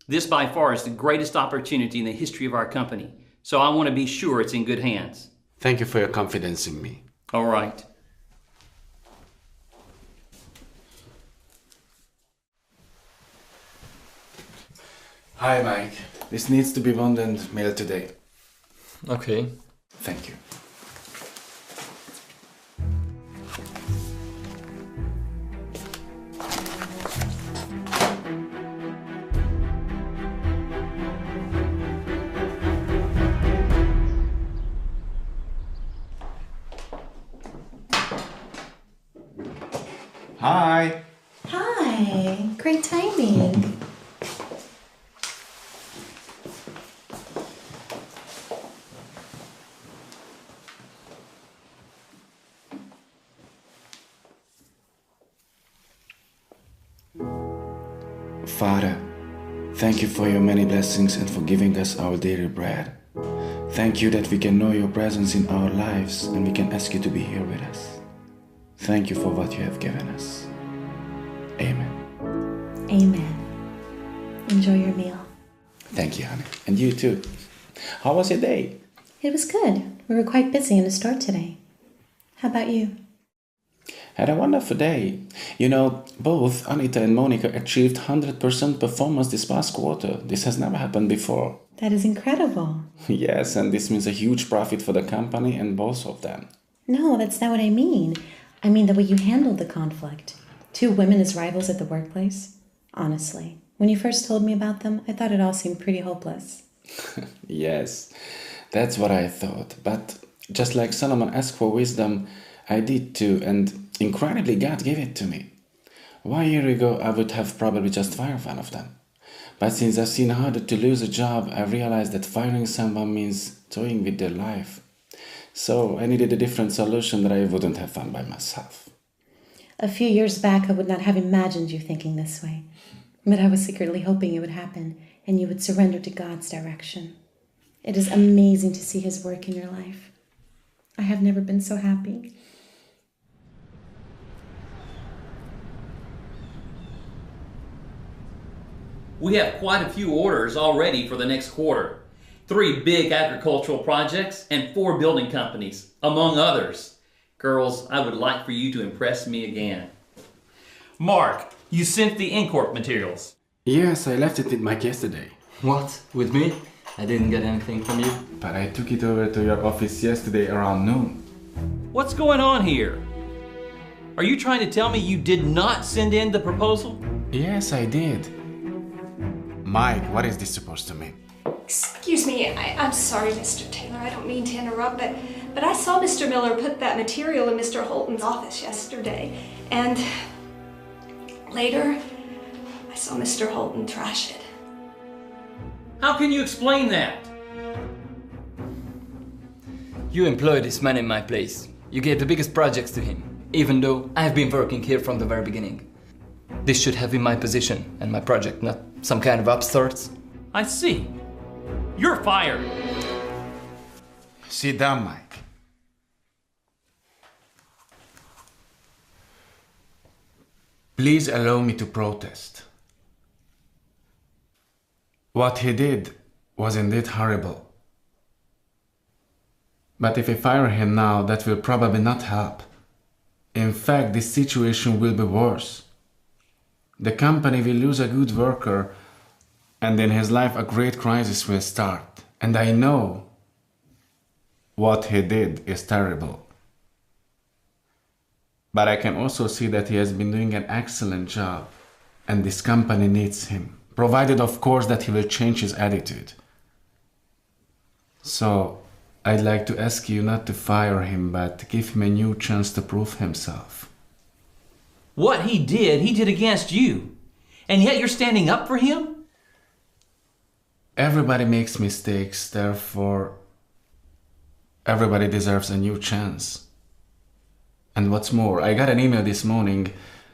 This by far is the greatest opportunity in the history of our company, so I want to be sure it's in good hands. Thank you for your confidence in me. All right. Hi, Mike. This needs to be bound and mailed today. Okay. Thank you. Hi. Hi. Great timing. Father, thank you for your many blessings and for giving us our daily bread. Thank you that we can know your presence in our lives and we can ask you to be here with us. Thank you for what you have given us. Amen. Amen. Enjoy your meal. Thank you, honey. And you too. How was your day? It was good. We were quite busy in the store today. How about you? Had a wonderful day. You know, both Anita and Monica achieved 100% performance this past quarter. This has never happened before. That is incredible. Yes, and this means a huge profit for the company and both of them. No, that's not what I mean. I mean the way you handled the conflict. 2 women as rivals at the workplace. Honestly, when you first told me about them, I thought it all seemed pretty hopeless. Yes, that's what I thought. But just like Solomon asked for wisdom, I did too, and incredibly God gave it to me. 1 year ago, I would have probably just fired one of them. But since I've seen harder to lose a job, I realized that firing someone means toying with their life. So I needed a different solution that I wouldn't have found by myself. A few years back, I would not have imagined you thinking this way. But I was secretly hoping it would happen and you would surrender to God's direction. It is amazing to see His work in your life. I have never been so happy. We have quite a few orders already for the next quarter. 3 big agricultural projects and 4 building companies, among others. Girls, I would like for you to impress me again. Mark, you sent the Incorp materials. Yes, I left it with Mike yesterday. What? With me? I didn't get anything from you. But I took it over to your office yesterday around noon. What's going on here? Are you trying to tell me you did not send in the proposal? Yes, I did. Mike, what is this supposed to mean? Excuse me, I'm sorry, Mr. Taylor. I don't mean to interrupt, but I saw Mr. Miller put that material in Mr. Holton's office yesterday. And later, I saw Mr. Holton trash it. How can you explain that? You employed this man in my place. You gave the biggest projects to him, even though I have been working here from the very beginning. This should have been my position and my project, not some kind of upstarts. I see. You're fired. Sit down, Mike. Please allow me to protest. What he did was indeed horrible. But if I fire him now, that will probably not help. In fact, this situation will be worse. The company will lose a good worker, and in his life a great crisis will start. And I know what he did is terrible. But I can also see that he has been doing an excellent job, and this company needs him, provided of course that he will change his attitude. So, I'd like to ask you not to fire him, but give him a new chance to prove himself. What he did against you. And yet you're standing up for him? Everybody makes mistakes, therefore everybody deserves a new chance. And what's more, I got an email this morning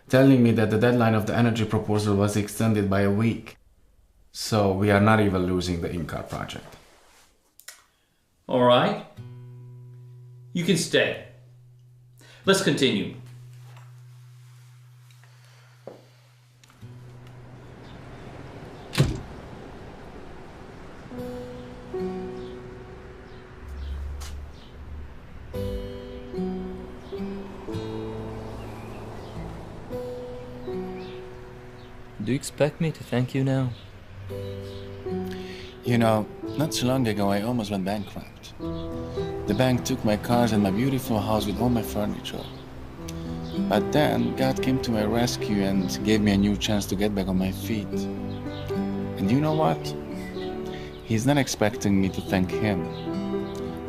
telling me that the deadline of the energy proposal was extended by a week. So we are not even losing the in-car project. All right. You can stay. Let's continue. Do you expect me to thank you now? You know, not so long ago I almost went bankrupt. The bank took my cars and my beautiful house with all my furniture. But then God came to my rescue and gave me a new chance to get back on my feet. And you know what? He's not expecting me to thank him,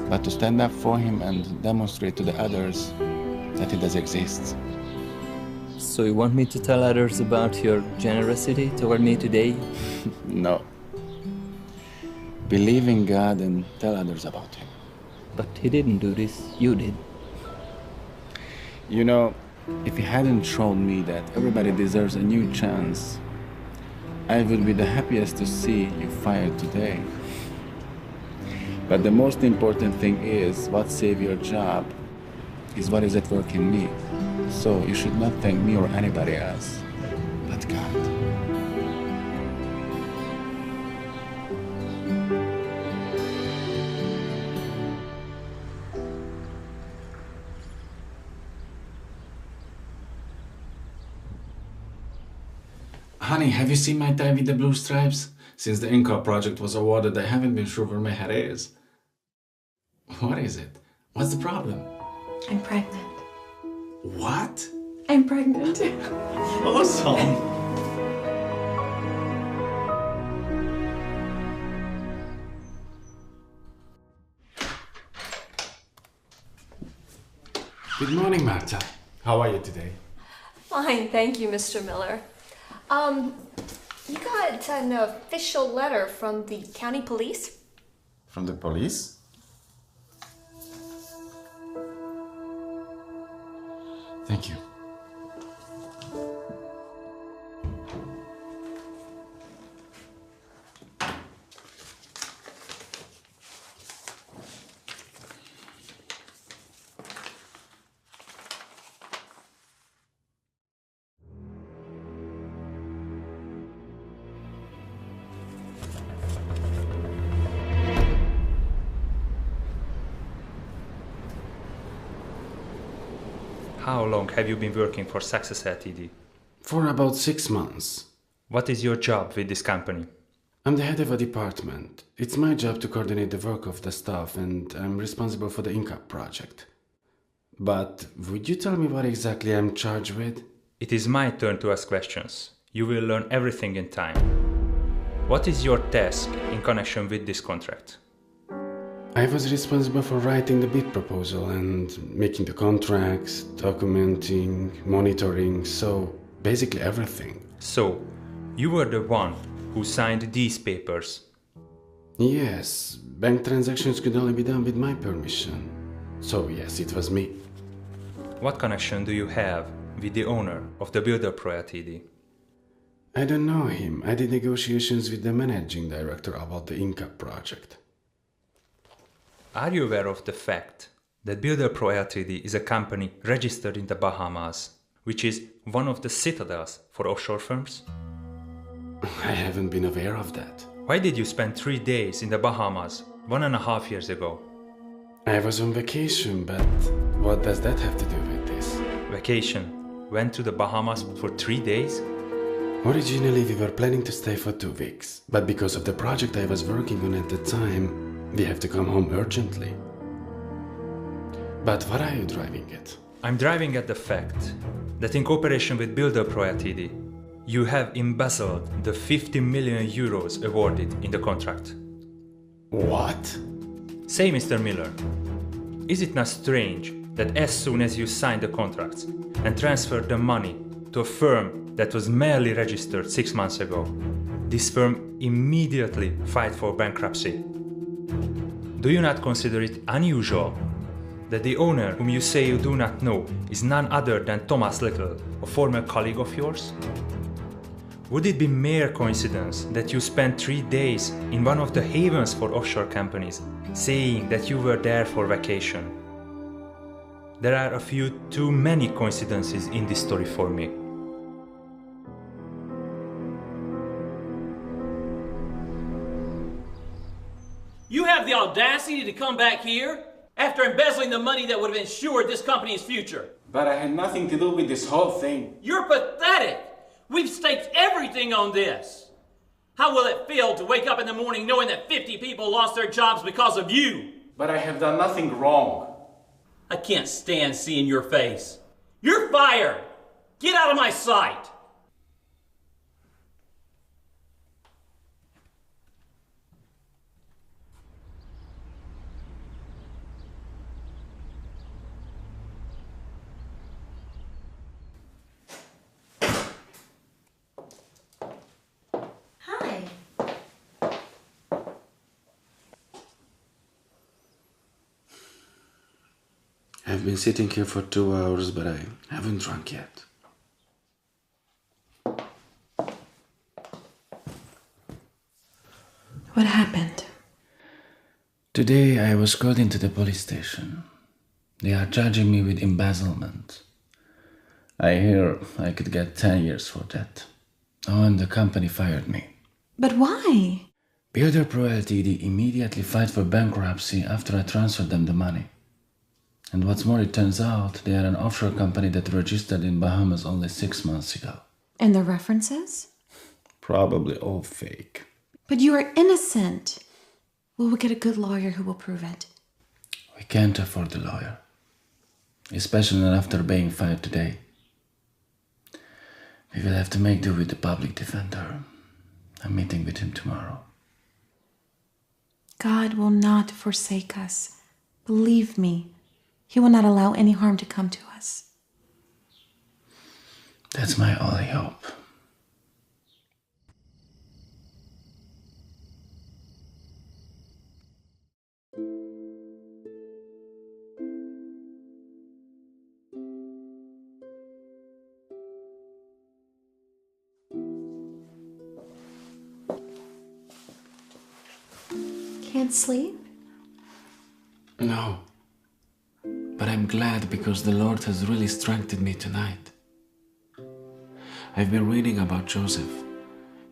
but to stand up for him and demonstrate to the others that he does exist. So you want me to tell others about your generosity toward me today? No. Believe in God and tell others about him. But he didn't do this, you did. You know, if he hadn't shown me that everybody deserves a new chance, I would be the happiest to see you fired today. But the most important thing is what saved your job is what is at work in me. So you should not thank me or anybody else, but God. Honey, have you seen my tie with the blue stripes? Since the Inca project was awarded, I haven't been sure where my head is. What is it? What's the problem? I'm pregnant. What? I'm pregnant. Awesome! Good morning, Marta. How are you today? Fine, thank you, Mr. Miller. You got an official letter from the county police? From the police? Thank you. How long have you been working for Success Ltd? For about 6 months. What is your job with this company? I'm the head of a department. It's my job to coordinate the work of the staff, and I'm responsible for the Inca project. But would you tell me what exactly I'm charged with? It is my turn to ask questions. You will learn everything in time. What is your task in connection with this contract? I was responsible for writing the bid proposal and making the contracts, documenting, monitoring, so basically everything. So, you were the one who signed these papers? Yes, bank transactions could only be done with my permission. So yes, it was me. What connection do you have with the owner of the Builder Pro Ltd? I don't know him. I did negotiations with the managing director about the Inca project. Are you aware of the fact that Builder Pro Ltd is a company registered in the Bahamas, which is one of the citadels for offshore firms? I haven't been aware of that. Why did you spend 3 days in the Bahamas 1.5 years ago? I was on vacation, but what does that have to do with this? Vacation? Went to the Bahamas for 3 days? Originally we were planning to stay for 2 weeks, but because of the project I was working on at the time, we have to come home urgently. But what are you driving at? I'm driving at the fact that in cooperation with Builder Pro Ltd, you have embezzled the 50 million euros awarded in the contract. What? Say, Mr. Miller, is it not strange that as soon as you signed the contracts and transferred the money to a firm that was merely registered 6 months ago, this firm immediately filed for bankruptcy? Do you not consider it unusual that the owner, whom you say you do not know, is none other than Thomas Little, a former colleague of yours? Would it be mere coincidence that you spent 3 days in one of the havens for offshore companies, saying that you were there for vacation? There are a few too many coincidences in this story for me. You have the audacity to come back here after embezzling the money that would have ensured this company's future. But I had nothing to do with this whole thing. You're pathetic. We've staked everything on this. How will it feel to wake up in the morning knowing that 50 people lost their jobs because of you? But I have done nothing wrong. I can't stand seeing your face. You're fired. Get out of my sight. I've been sitting here for 2 hours, but I haven't drunk yet. What happened? Today I was called into the police station. They are charging me with embezzlement. I hear I could get 10 years for that. Oh, and the company fired me. But why? Builder Pro Ltd immediately filed for bankruptcy after I transferred them the money. And what's more, it turns out they are an offshore company that registered in Bahamas only 6 months ago. And the references? Probably all fake. But you are innocent. We will get a good lawyer who will prove it. We can't afford a lawyer. Especially not after being fired today. We will have to make do with the public defender. I'm meeting with him tomorrow. God will not forsake us. Believe me. He will not allow any harm to come to us. That's my only hope. Can't sleep? No. But I'm glad because the Lord has really strengthened me tonight. I've been reading about Joseph.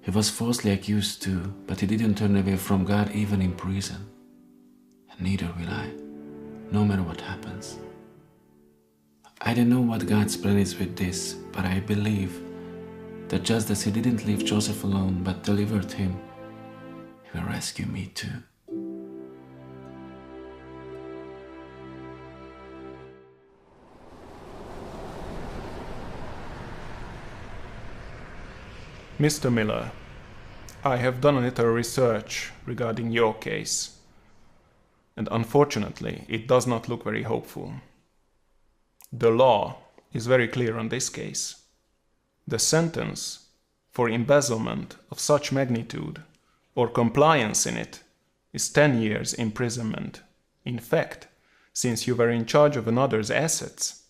He was falsely accused too, but he didn't turn away from God even in prison. And neither will I, no matter what happens. I don't know what God's plan is with this, but I believe that just as He didn't leave Joseph alone but delivered him, He will rescue me too. Mr. Miller, I have done a little research regarding your case, and unfortunately, it does not look very hopeful. The law is very clear on this case. The sentence for embezzlement of such magnitude or compliance in it is 10 years imprisonment. In fact, since you were in charge of another's assets,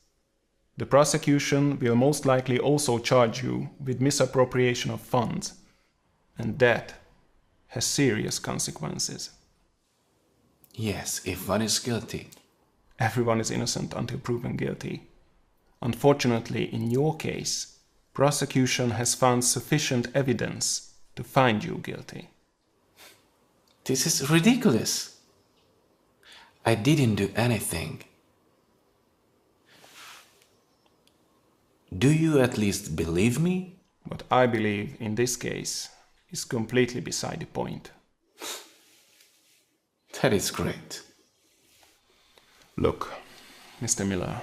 the prosecution will most likely also charge you with misappropriation of funds, and that has serious consequences. Yes, if one is guilty. Everyone is innocent until proven guilty. Unfortunately, in your case, prosecution has found sufficient evidence to find you guilty. This is ridiculous. I didn't do anything. Do you at least believe me? What I believe in this case is completely beside the point. That is great. Look, Mr. Miller,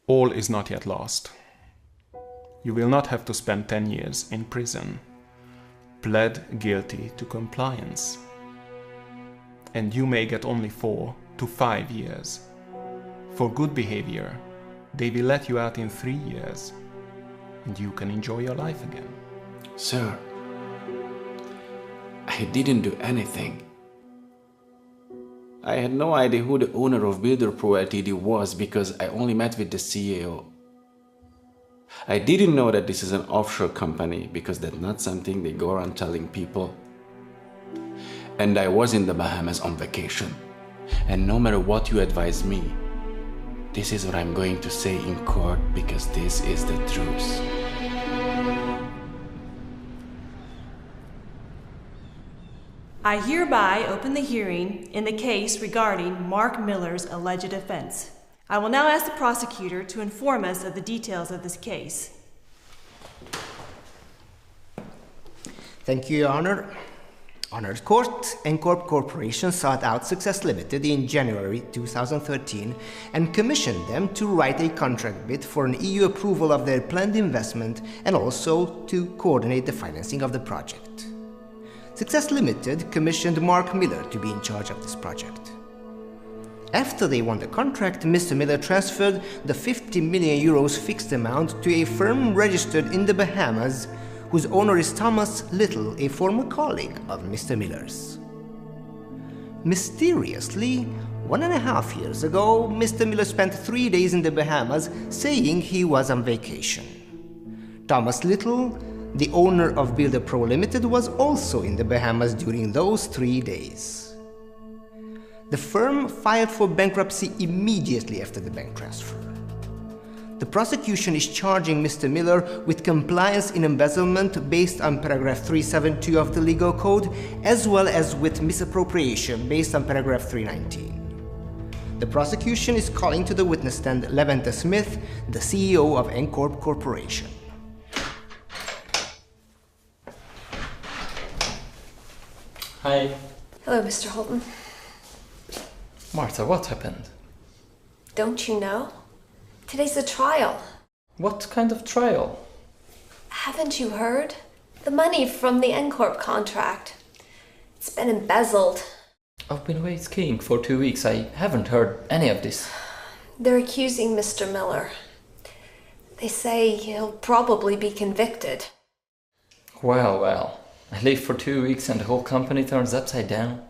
all is not yet lost. You will not have to spend 10 years in prison. Pled guilty to compliance. And you may get only 4 to 5 years. For good behavior, they will let you out in 3 years, and you can enjoy your life again. Sir, I didn't do anything. I had no idea who the owner of Builder Pro Ltd was because I only met with the CEO. I didn't know that this is an offshore company because that's not something they go around telling people. And I was in the Bahamas on vacation. And no matter what you advise me, this is what I'm going to say in court because this is the truth. I hereby open the hearing in the case regarding Mark Miller's alleged offense. I will now ask the prosecutor to inform us of the details of this case. Thank you, Your Honor. Honored Court, Encorp Corporation sought out Success Limited in January 2013 and commissioned them to write a contract bid for an EU approval of their planned investment and also to coordinate the financing of the project. Success Limited commissioned Mark Miller to be in charge of this project. After they won the contract, Mr. Miller transferred the 50 million euros fixed amount to a firm registered in the Bahamas, whose owner is Thomas Little, a former colleague of Mr. Miller's. Mysteriously, 1.5 years ago, Mr. Miller spent 3 days in the Bahamas saying he was on vacation. Thomas Little, the owner of Builder Pro Limited, was also in the Bahamas during those 3 days. The firm filed for bankruptcy immediately after the bank transfer. The prosecution is charging Mr. Miller with compliance in embezzlement based on paragraph 372 of the legal code, as well as with misappropriation based on paragraph 319. The prosecution is calling to the witness stand Levante Smith, the CEO of Encorp Corporation. Hi. Hello, Mr. Holton. Martha, what happened? Don't you know? Today's the trial. What kind of trial? Haven't you heard? The money from the Encorp contract. It's been embezzled. I've been away skiing for 2 weeks. I haven't heard any of this. They're accusing Mr. Miller. They say he'll probably be convicted. Well. I leave for 2 weeks and the whole company turns upside down.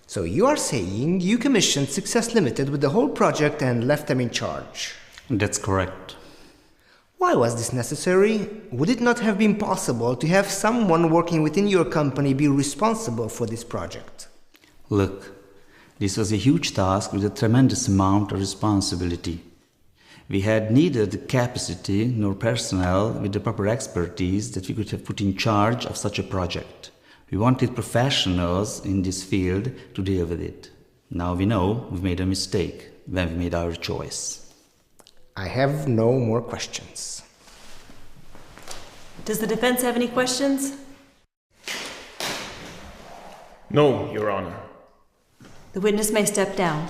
So you are saying you commissioned Success Limited with the whole project and left them in charge? That's correct. Why was this necessary? Would it not have been possible to have someone working within your company be responsible for this project? Look, this was a huge task with a tremendous amount of responsibility. We had neither the capacity nor personnel with the proper expertise that we could have put in charge of such a project. We wanted professionals in this field to deal with it. Now we know we've made a mistake. when we made our choice. I have no more questions. Does the defense have any questions? No, Your Honor. The witness may step down.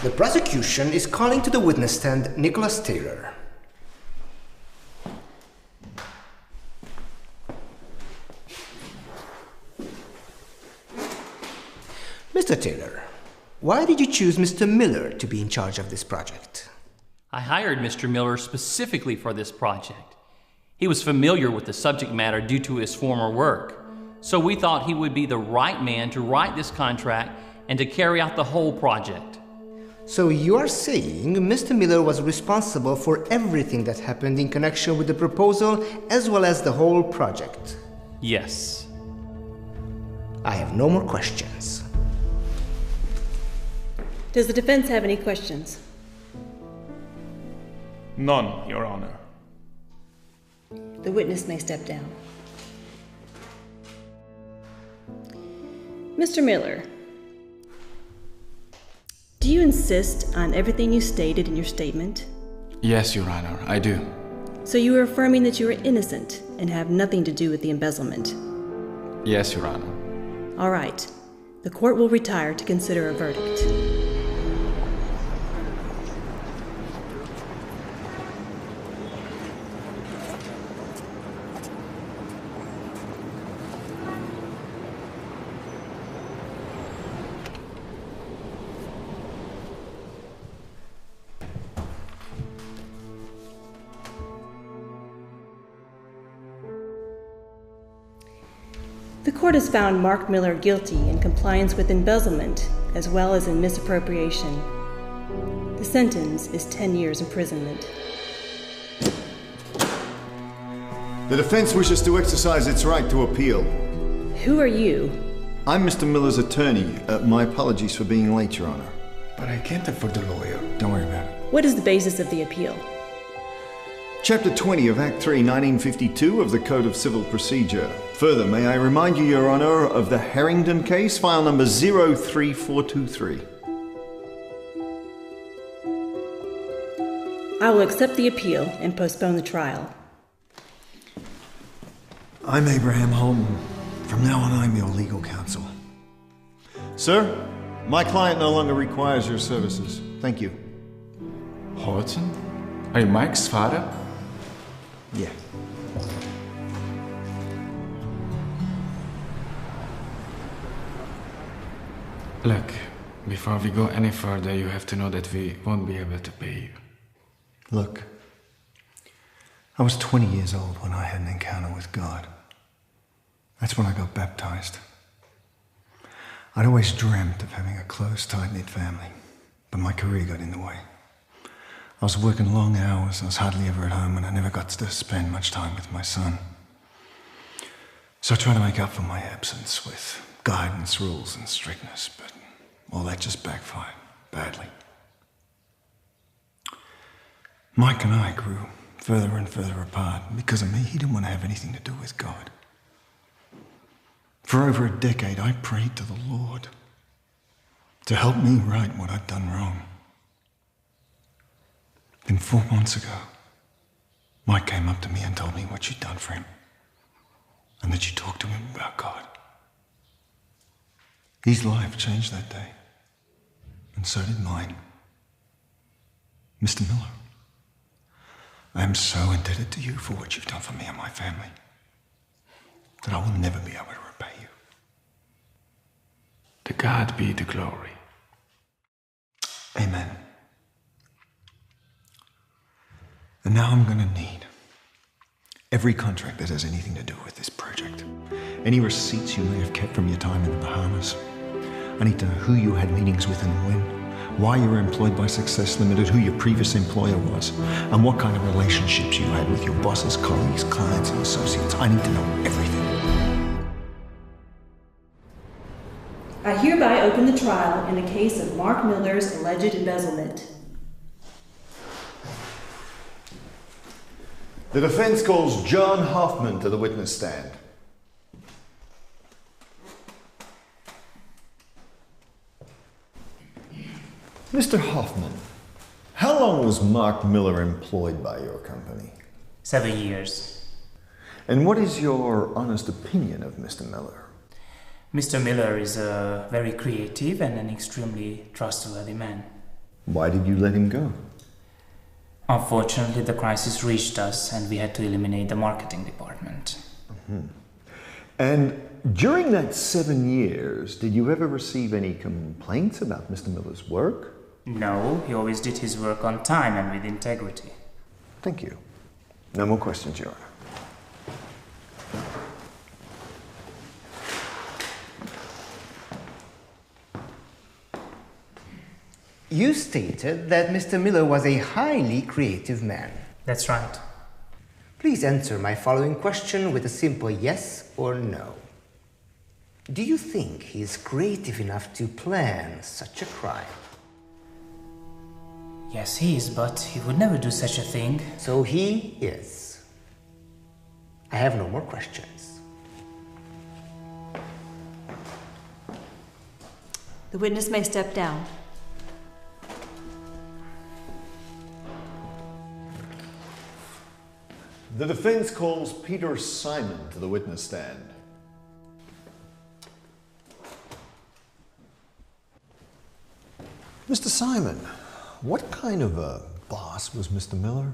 The prosecution is calling to the witness stand Nicholas Taylor. Mr. Taylor, why did you choose Mr. Miller to be in charge of this project? I hired Mr. Miller specifically for this project. He was familiar with the subject matter due to his former work, so we thought he would be the right man to write this contract and to carry out the whole project. So you are saying Mr. Miller was responsible for everything that happened in connection with the proposal as well as the whole project? Yes. I have no more questions. Does the defense have any questions? None, Your Honor. The witness may step down. Mr. Miller, do you insist on everything you stated in your statement? Yes, Your Honor, I do. So you are affirming that you are innocent and have nothing to do with the embezzlement? Yes, Your Honor. All right. The court will retire to consider a verdict. The court has found Mark Miller guilty in compliance with embezzlement as well as in misappropriation. The sentence is 10 years imprisonment. The defense wishes to exercise its right to appeal. Who are you? I'm Mr. Miller's attorney. My apologies for being late, Your Honor. But I can't afford the lawyer. Don't worry about it. What is the basis of the appeal? Chapter 20 of Act 3, 1952 of the Code of Civil Procedure. Further, may I remind you, Your Honor, of the Harrington case, file number 03423. I will accept the appeal and postpone the trial. I'm Abraham Holman. From now on, I'm your legal counsel. Sir, my client no longer requires your services. Thank you. Horton? Are you Mike's father? Yeah. Look, before we go any further, you have to know that we won't be able to pay you. Look, I was 20 years old when I had an encounter with God. That's when I got baptized. I'd always dreamt of having a close, tight-knit family, but my career got in the way. I was working long hours, I was hardly ever at home, and I never got to spend much time with my son. So I tried to make up for my absence with guidance, rules, and strictness, but all that just backfired badly. Mike and I grew further and further apart. Because of me, he didn't want to have anything to do with God. For over a decade, I prayed to the Lord to help me right what I'd done wrong. Then 4 months ago, Mike came up to me and told me what you'd done for him, and that you talked to him about God. His life changed that day, and so did mine. Mr. Miller, I am so indebted to you for what you've done for me and my family that I will never be able to repay you. To God be the glory. Amen. And now I'm gonna need every contract that has anything to do with this project. Any receipts you may have kept from your time in the Bahamas. I need to know who you had meetings with and when, why you were employed by Success Limited, who your previous employer was, and what kind of relationships you had with your bosses, colleagues, clients, and associates. I need to know everything. I hereby open the trial in the case of Mark Miller's alleged embezzlement. The defense calls John Hoffman to the witness stand. Mr. Hoffman, how long was Mark Miller employed by your company? 7 years. And what is your honest opinion of Mr. Miller? Mr. Miller is a very creative and an extremely trustworthy man. Why did you let him go? Unfortunately, the crisis reached us and we had to eliminate the marketing department. And during that 7 years, did you ever receive any complaints about Mr. Miller's work? No, he always did his work on time and with integrity. Thank you. No more questions, Your Honor. You stated that Mr. Miller was a highly creative man. That's right. Please answer my following question with a simple yes or no. Do you think he is creative enough to plan such a crime? Yes, he is, but he would never do such a thing. So he is. I have no more questions. The witness may step down. The defense calls Peter Simon to the witness stand. Mr. Simon, what kind of a boss was Mr. Miller?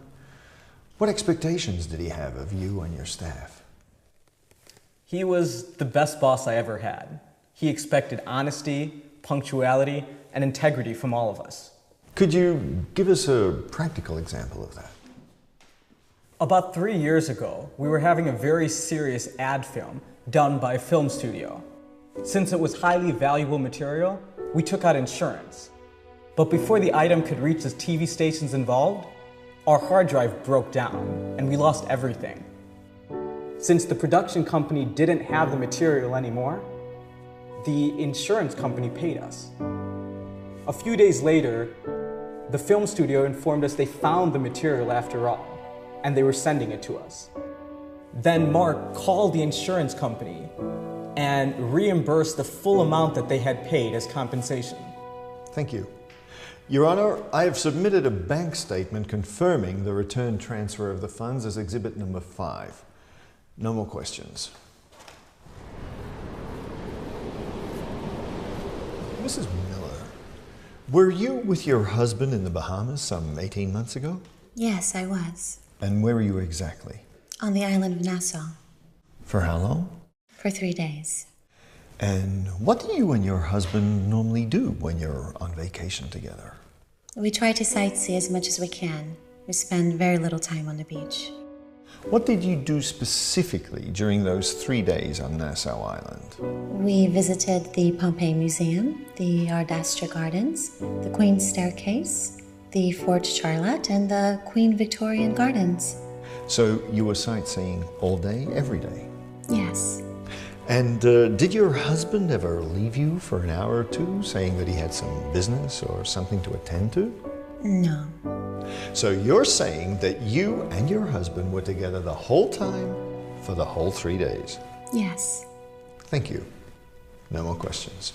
What expectations did he have of you and your staff? He was the best boss I ever had. He expected honesty, punctuality, and integrity from all of us. Could you give us a practical example of that? About 3 years ago, we were having a very serious ad film done by a film studio. Since it was highly valuable material, we took out insurance. But before the item could reach the TV stations involved, our hard drive broke down and we lost everything. Since the production company didn't have the material anymore, the insurance company paid us. A few days later, the film studio informed us they found the material after all, and they were sending it to us. Then Mark called the insurance company and reimbursed the full amount that they had paid as compensation. Thank you. Your Honor, I have submitted a bank statement confirming the return transfer of the funds as exhibit number 5. No more questions. Mrs. Miller, were you with your husband in the Bahamas some 18 months ago? Yes, I was. And where were you exactly? On the island of Nassau. For how long? For 3 days. And what do you and your husband normally do when you're on vacation together? We try to sightsee as much as we can. We spend very little time on the beach. What did you do specifically during those 3 days on Nassau Island? We visited the Pompeii Museum, the Ardastra Gardens, the Queen's Staircase, the Fort Charlotte, and the Queen Victorian Gardens. So you were sightseeing all day, every day? Yes. And did your husband ever leave you for an hour or two, saying that he had some business or something to attend to? No. So you're saying that you and your husband were together the whole time for the whole 3 days? Yes. Thank you. No more questions.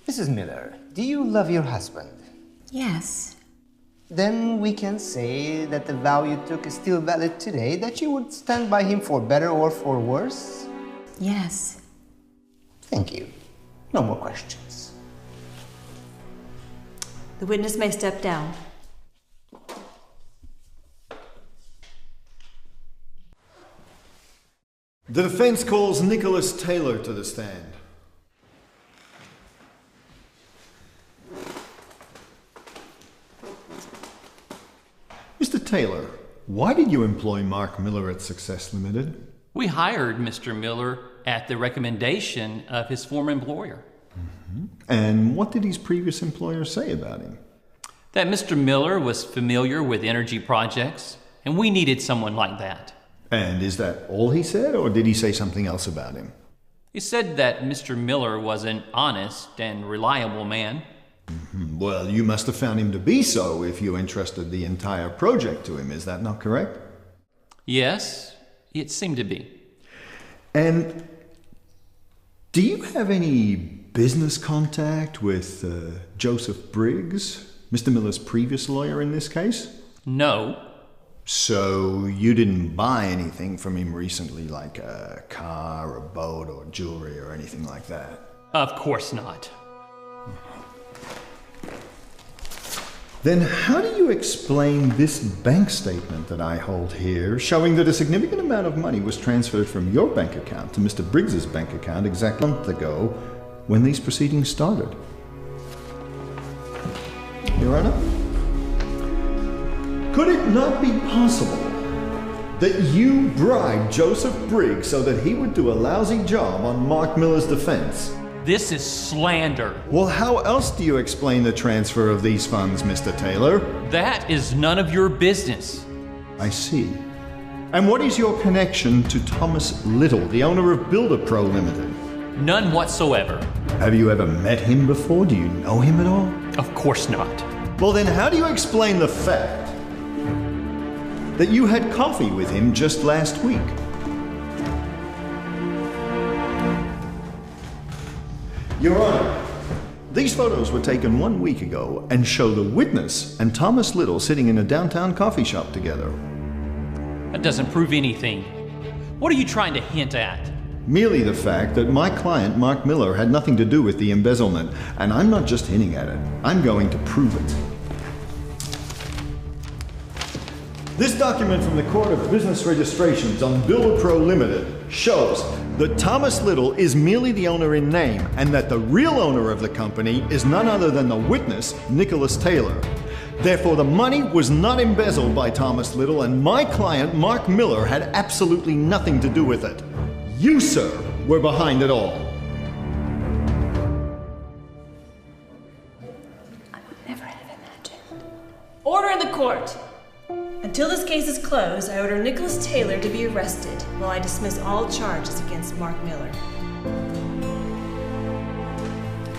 Mrs. Miller, do you love your husband? Yes. Then we can say that the vow you took is still valid today, that you would stand by him for better or for worse? Yes. Thank you. No more questions. The witness may step down. The defense calls Nicholas Taylor to the stand. Mr. Taylor, why did you employ Mark Miller at Success Limited? We hired Mr. Miller at the recommendation of his former employer. And what did his previous employer say about him? That Mr. Miller was familiar with energy projects, and we needed someone like that. And is that all he said, or did he say something else about him? He said that Mr. Miller was an honest and reliable man. Well, you must have found him to be so if you entrusted the entire project to him. Is that not correct? Yes, It seemed to be. And do you have any business contact with Joseph Briggs, Mr. Miller's previous lawyer in this case? No. So you didn't buy anything from him recently, like a car, a boat, or jewelry, or anything like that? Of course not. Then how do you explain this bank statement that I hold here, showing that a significant amount of money was transferred from your bank account to Mr. Briggs's bank account exactly a month ago when these proceedings started? Your Honor? Could it not be possible that you bribed Joseph Briggs so that he would do a lousy job on Mark Miller's defense? This is slander. Well, how else do you explain the transfer of these funds, Mr. Taylor? That is none of your business. I see. And what is your connection to Thomas Little, the owner of Builder Pro Limited? None whatsoever. Have you ever met him before? Do you know him at all? Of course not. Well, then how do you explain the fact that you had coffee with him just last week? Your Honor, these photos were taken 1 week ago and show the witness and Thomas Little sitting in a downtown coffee shop together. That doesn't prove anything. What are you trying to hint at? Merely the fact that my client, Mark Miller, had nothing to do with the embezzlement, and I'm not just hinting at it, I'm going to prove it. This document from the Court of Business Registrations on Builder Pro Limited shows that Thomas Little is merely the owner in name and that the real owner of the company is none other than the witness, Nicholas Taylor. Therefore, the money was not embezzled by Thomas Little and my client, Mark Miller, had absolutely nothing to do with it. You, sir, were behind it all. I would never have imagined. Order in the court! Until this case is closed, I order Nicholas Taylor to be arrested while I dismiss all charges against Mark Miller.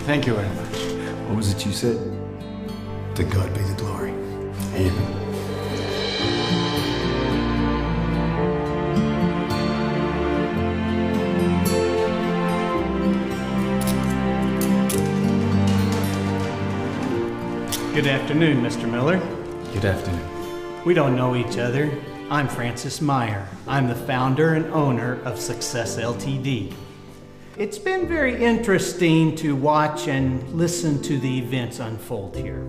Thank you very much. What was it you said? To God be the glory. Amen. Good afternoon, Mr. Miller. Good afternoon. We don't know each other. I'm Francis Meyer. I'm the founder and owner of Success Ltd. It's been very interesting to watch and listen to the events unfold here.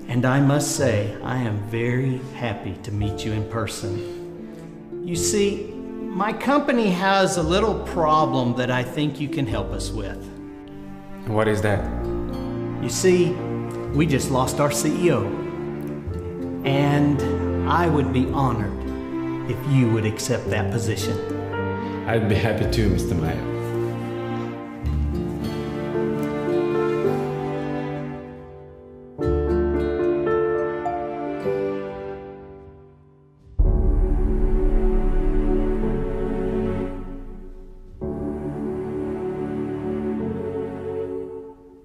And I must say, I am very happy to meet you in person. You see, my company has a little problem that I think you can help us with. What is that? You see, we just lost our CEO. And I would be honored if you would accept that position. I'd be happy to, Mr. Meyer.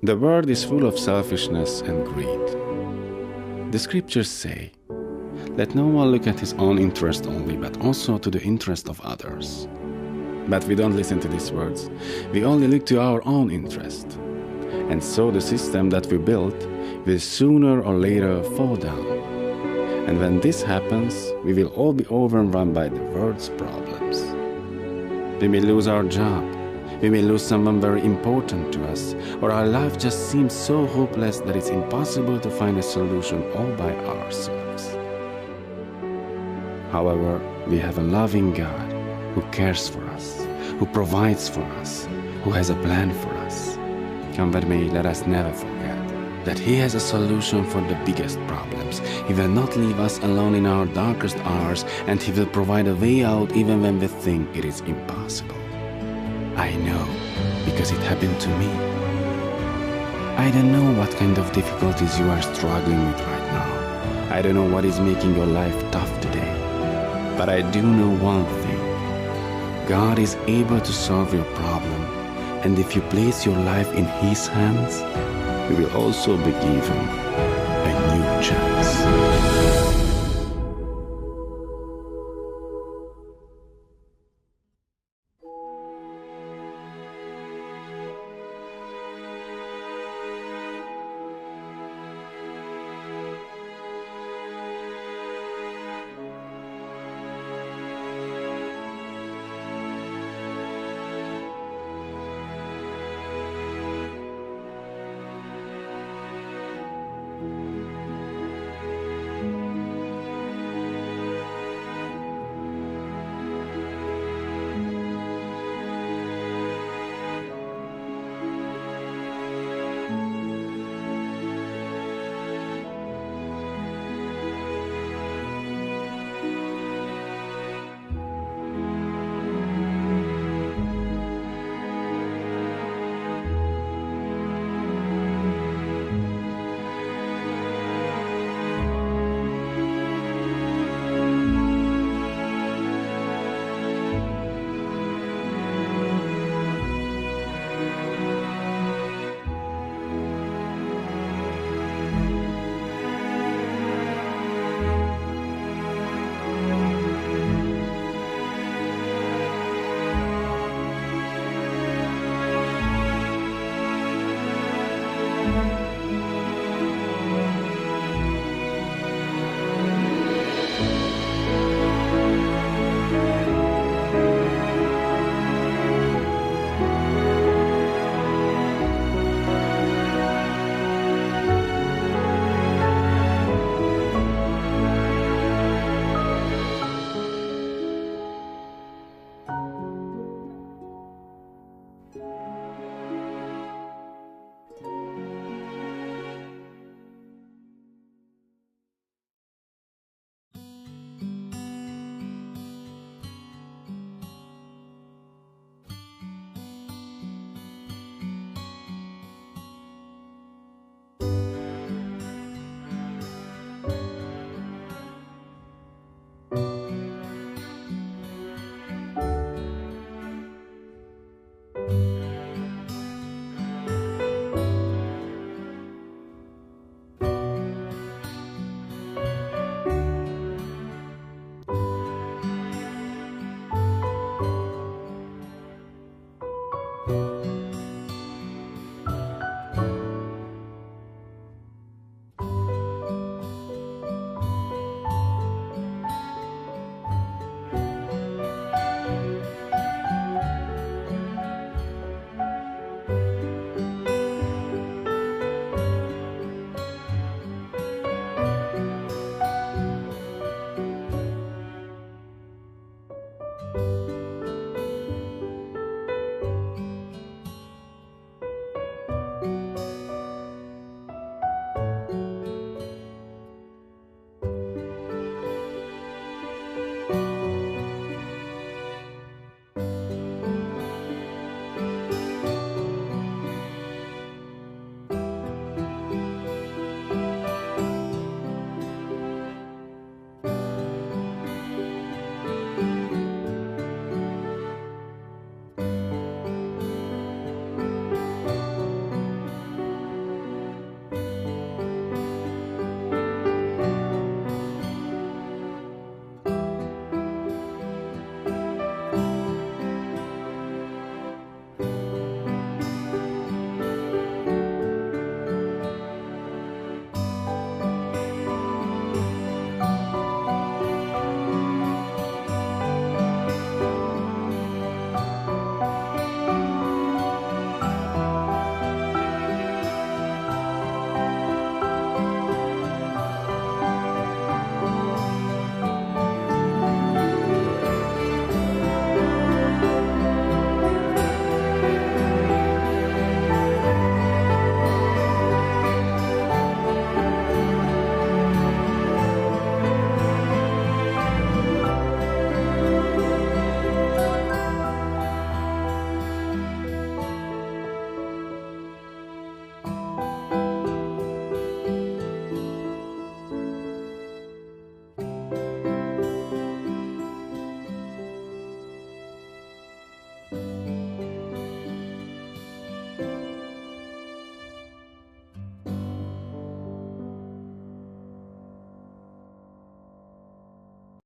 The world is full of selfishness and greed. The scriptures say, "Let no one look at his own interest only, but also to the interest of others." But we don't listen to these words. We only look to our own interest. And so the system that we built will sooner or later fall down. And when this happens, we will all be overrun by the world's problems. We may lose our job. We may lose someone very important to us, or our life just seems so hopeless that it's impossible to find a solution all by ourselves. However, we have a loving God who cares for us, who provides for us, who has a plan for us. Come with me, let us never forget that He has a solution for the biggest problems. He will not leave us alone in our darkest hours, and He will provide a way out even when we think it is impossible. I know, because it happened to me. I don't know what kind of difficulties you are struggling with right now. I don't know what is making your life tough today. But I do know one thing. God is able to solve your problem, and if you place your life in His hands, you will also be given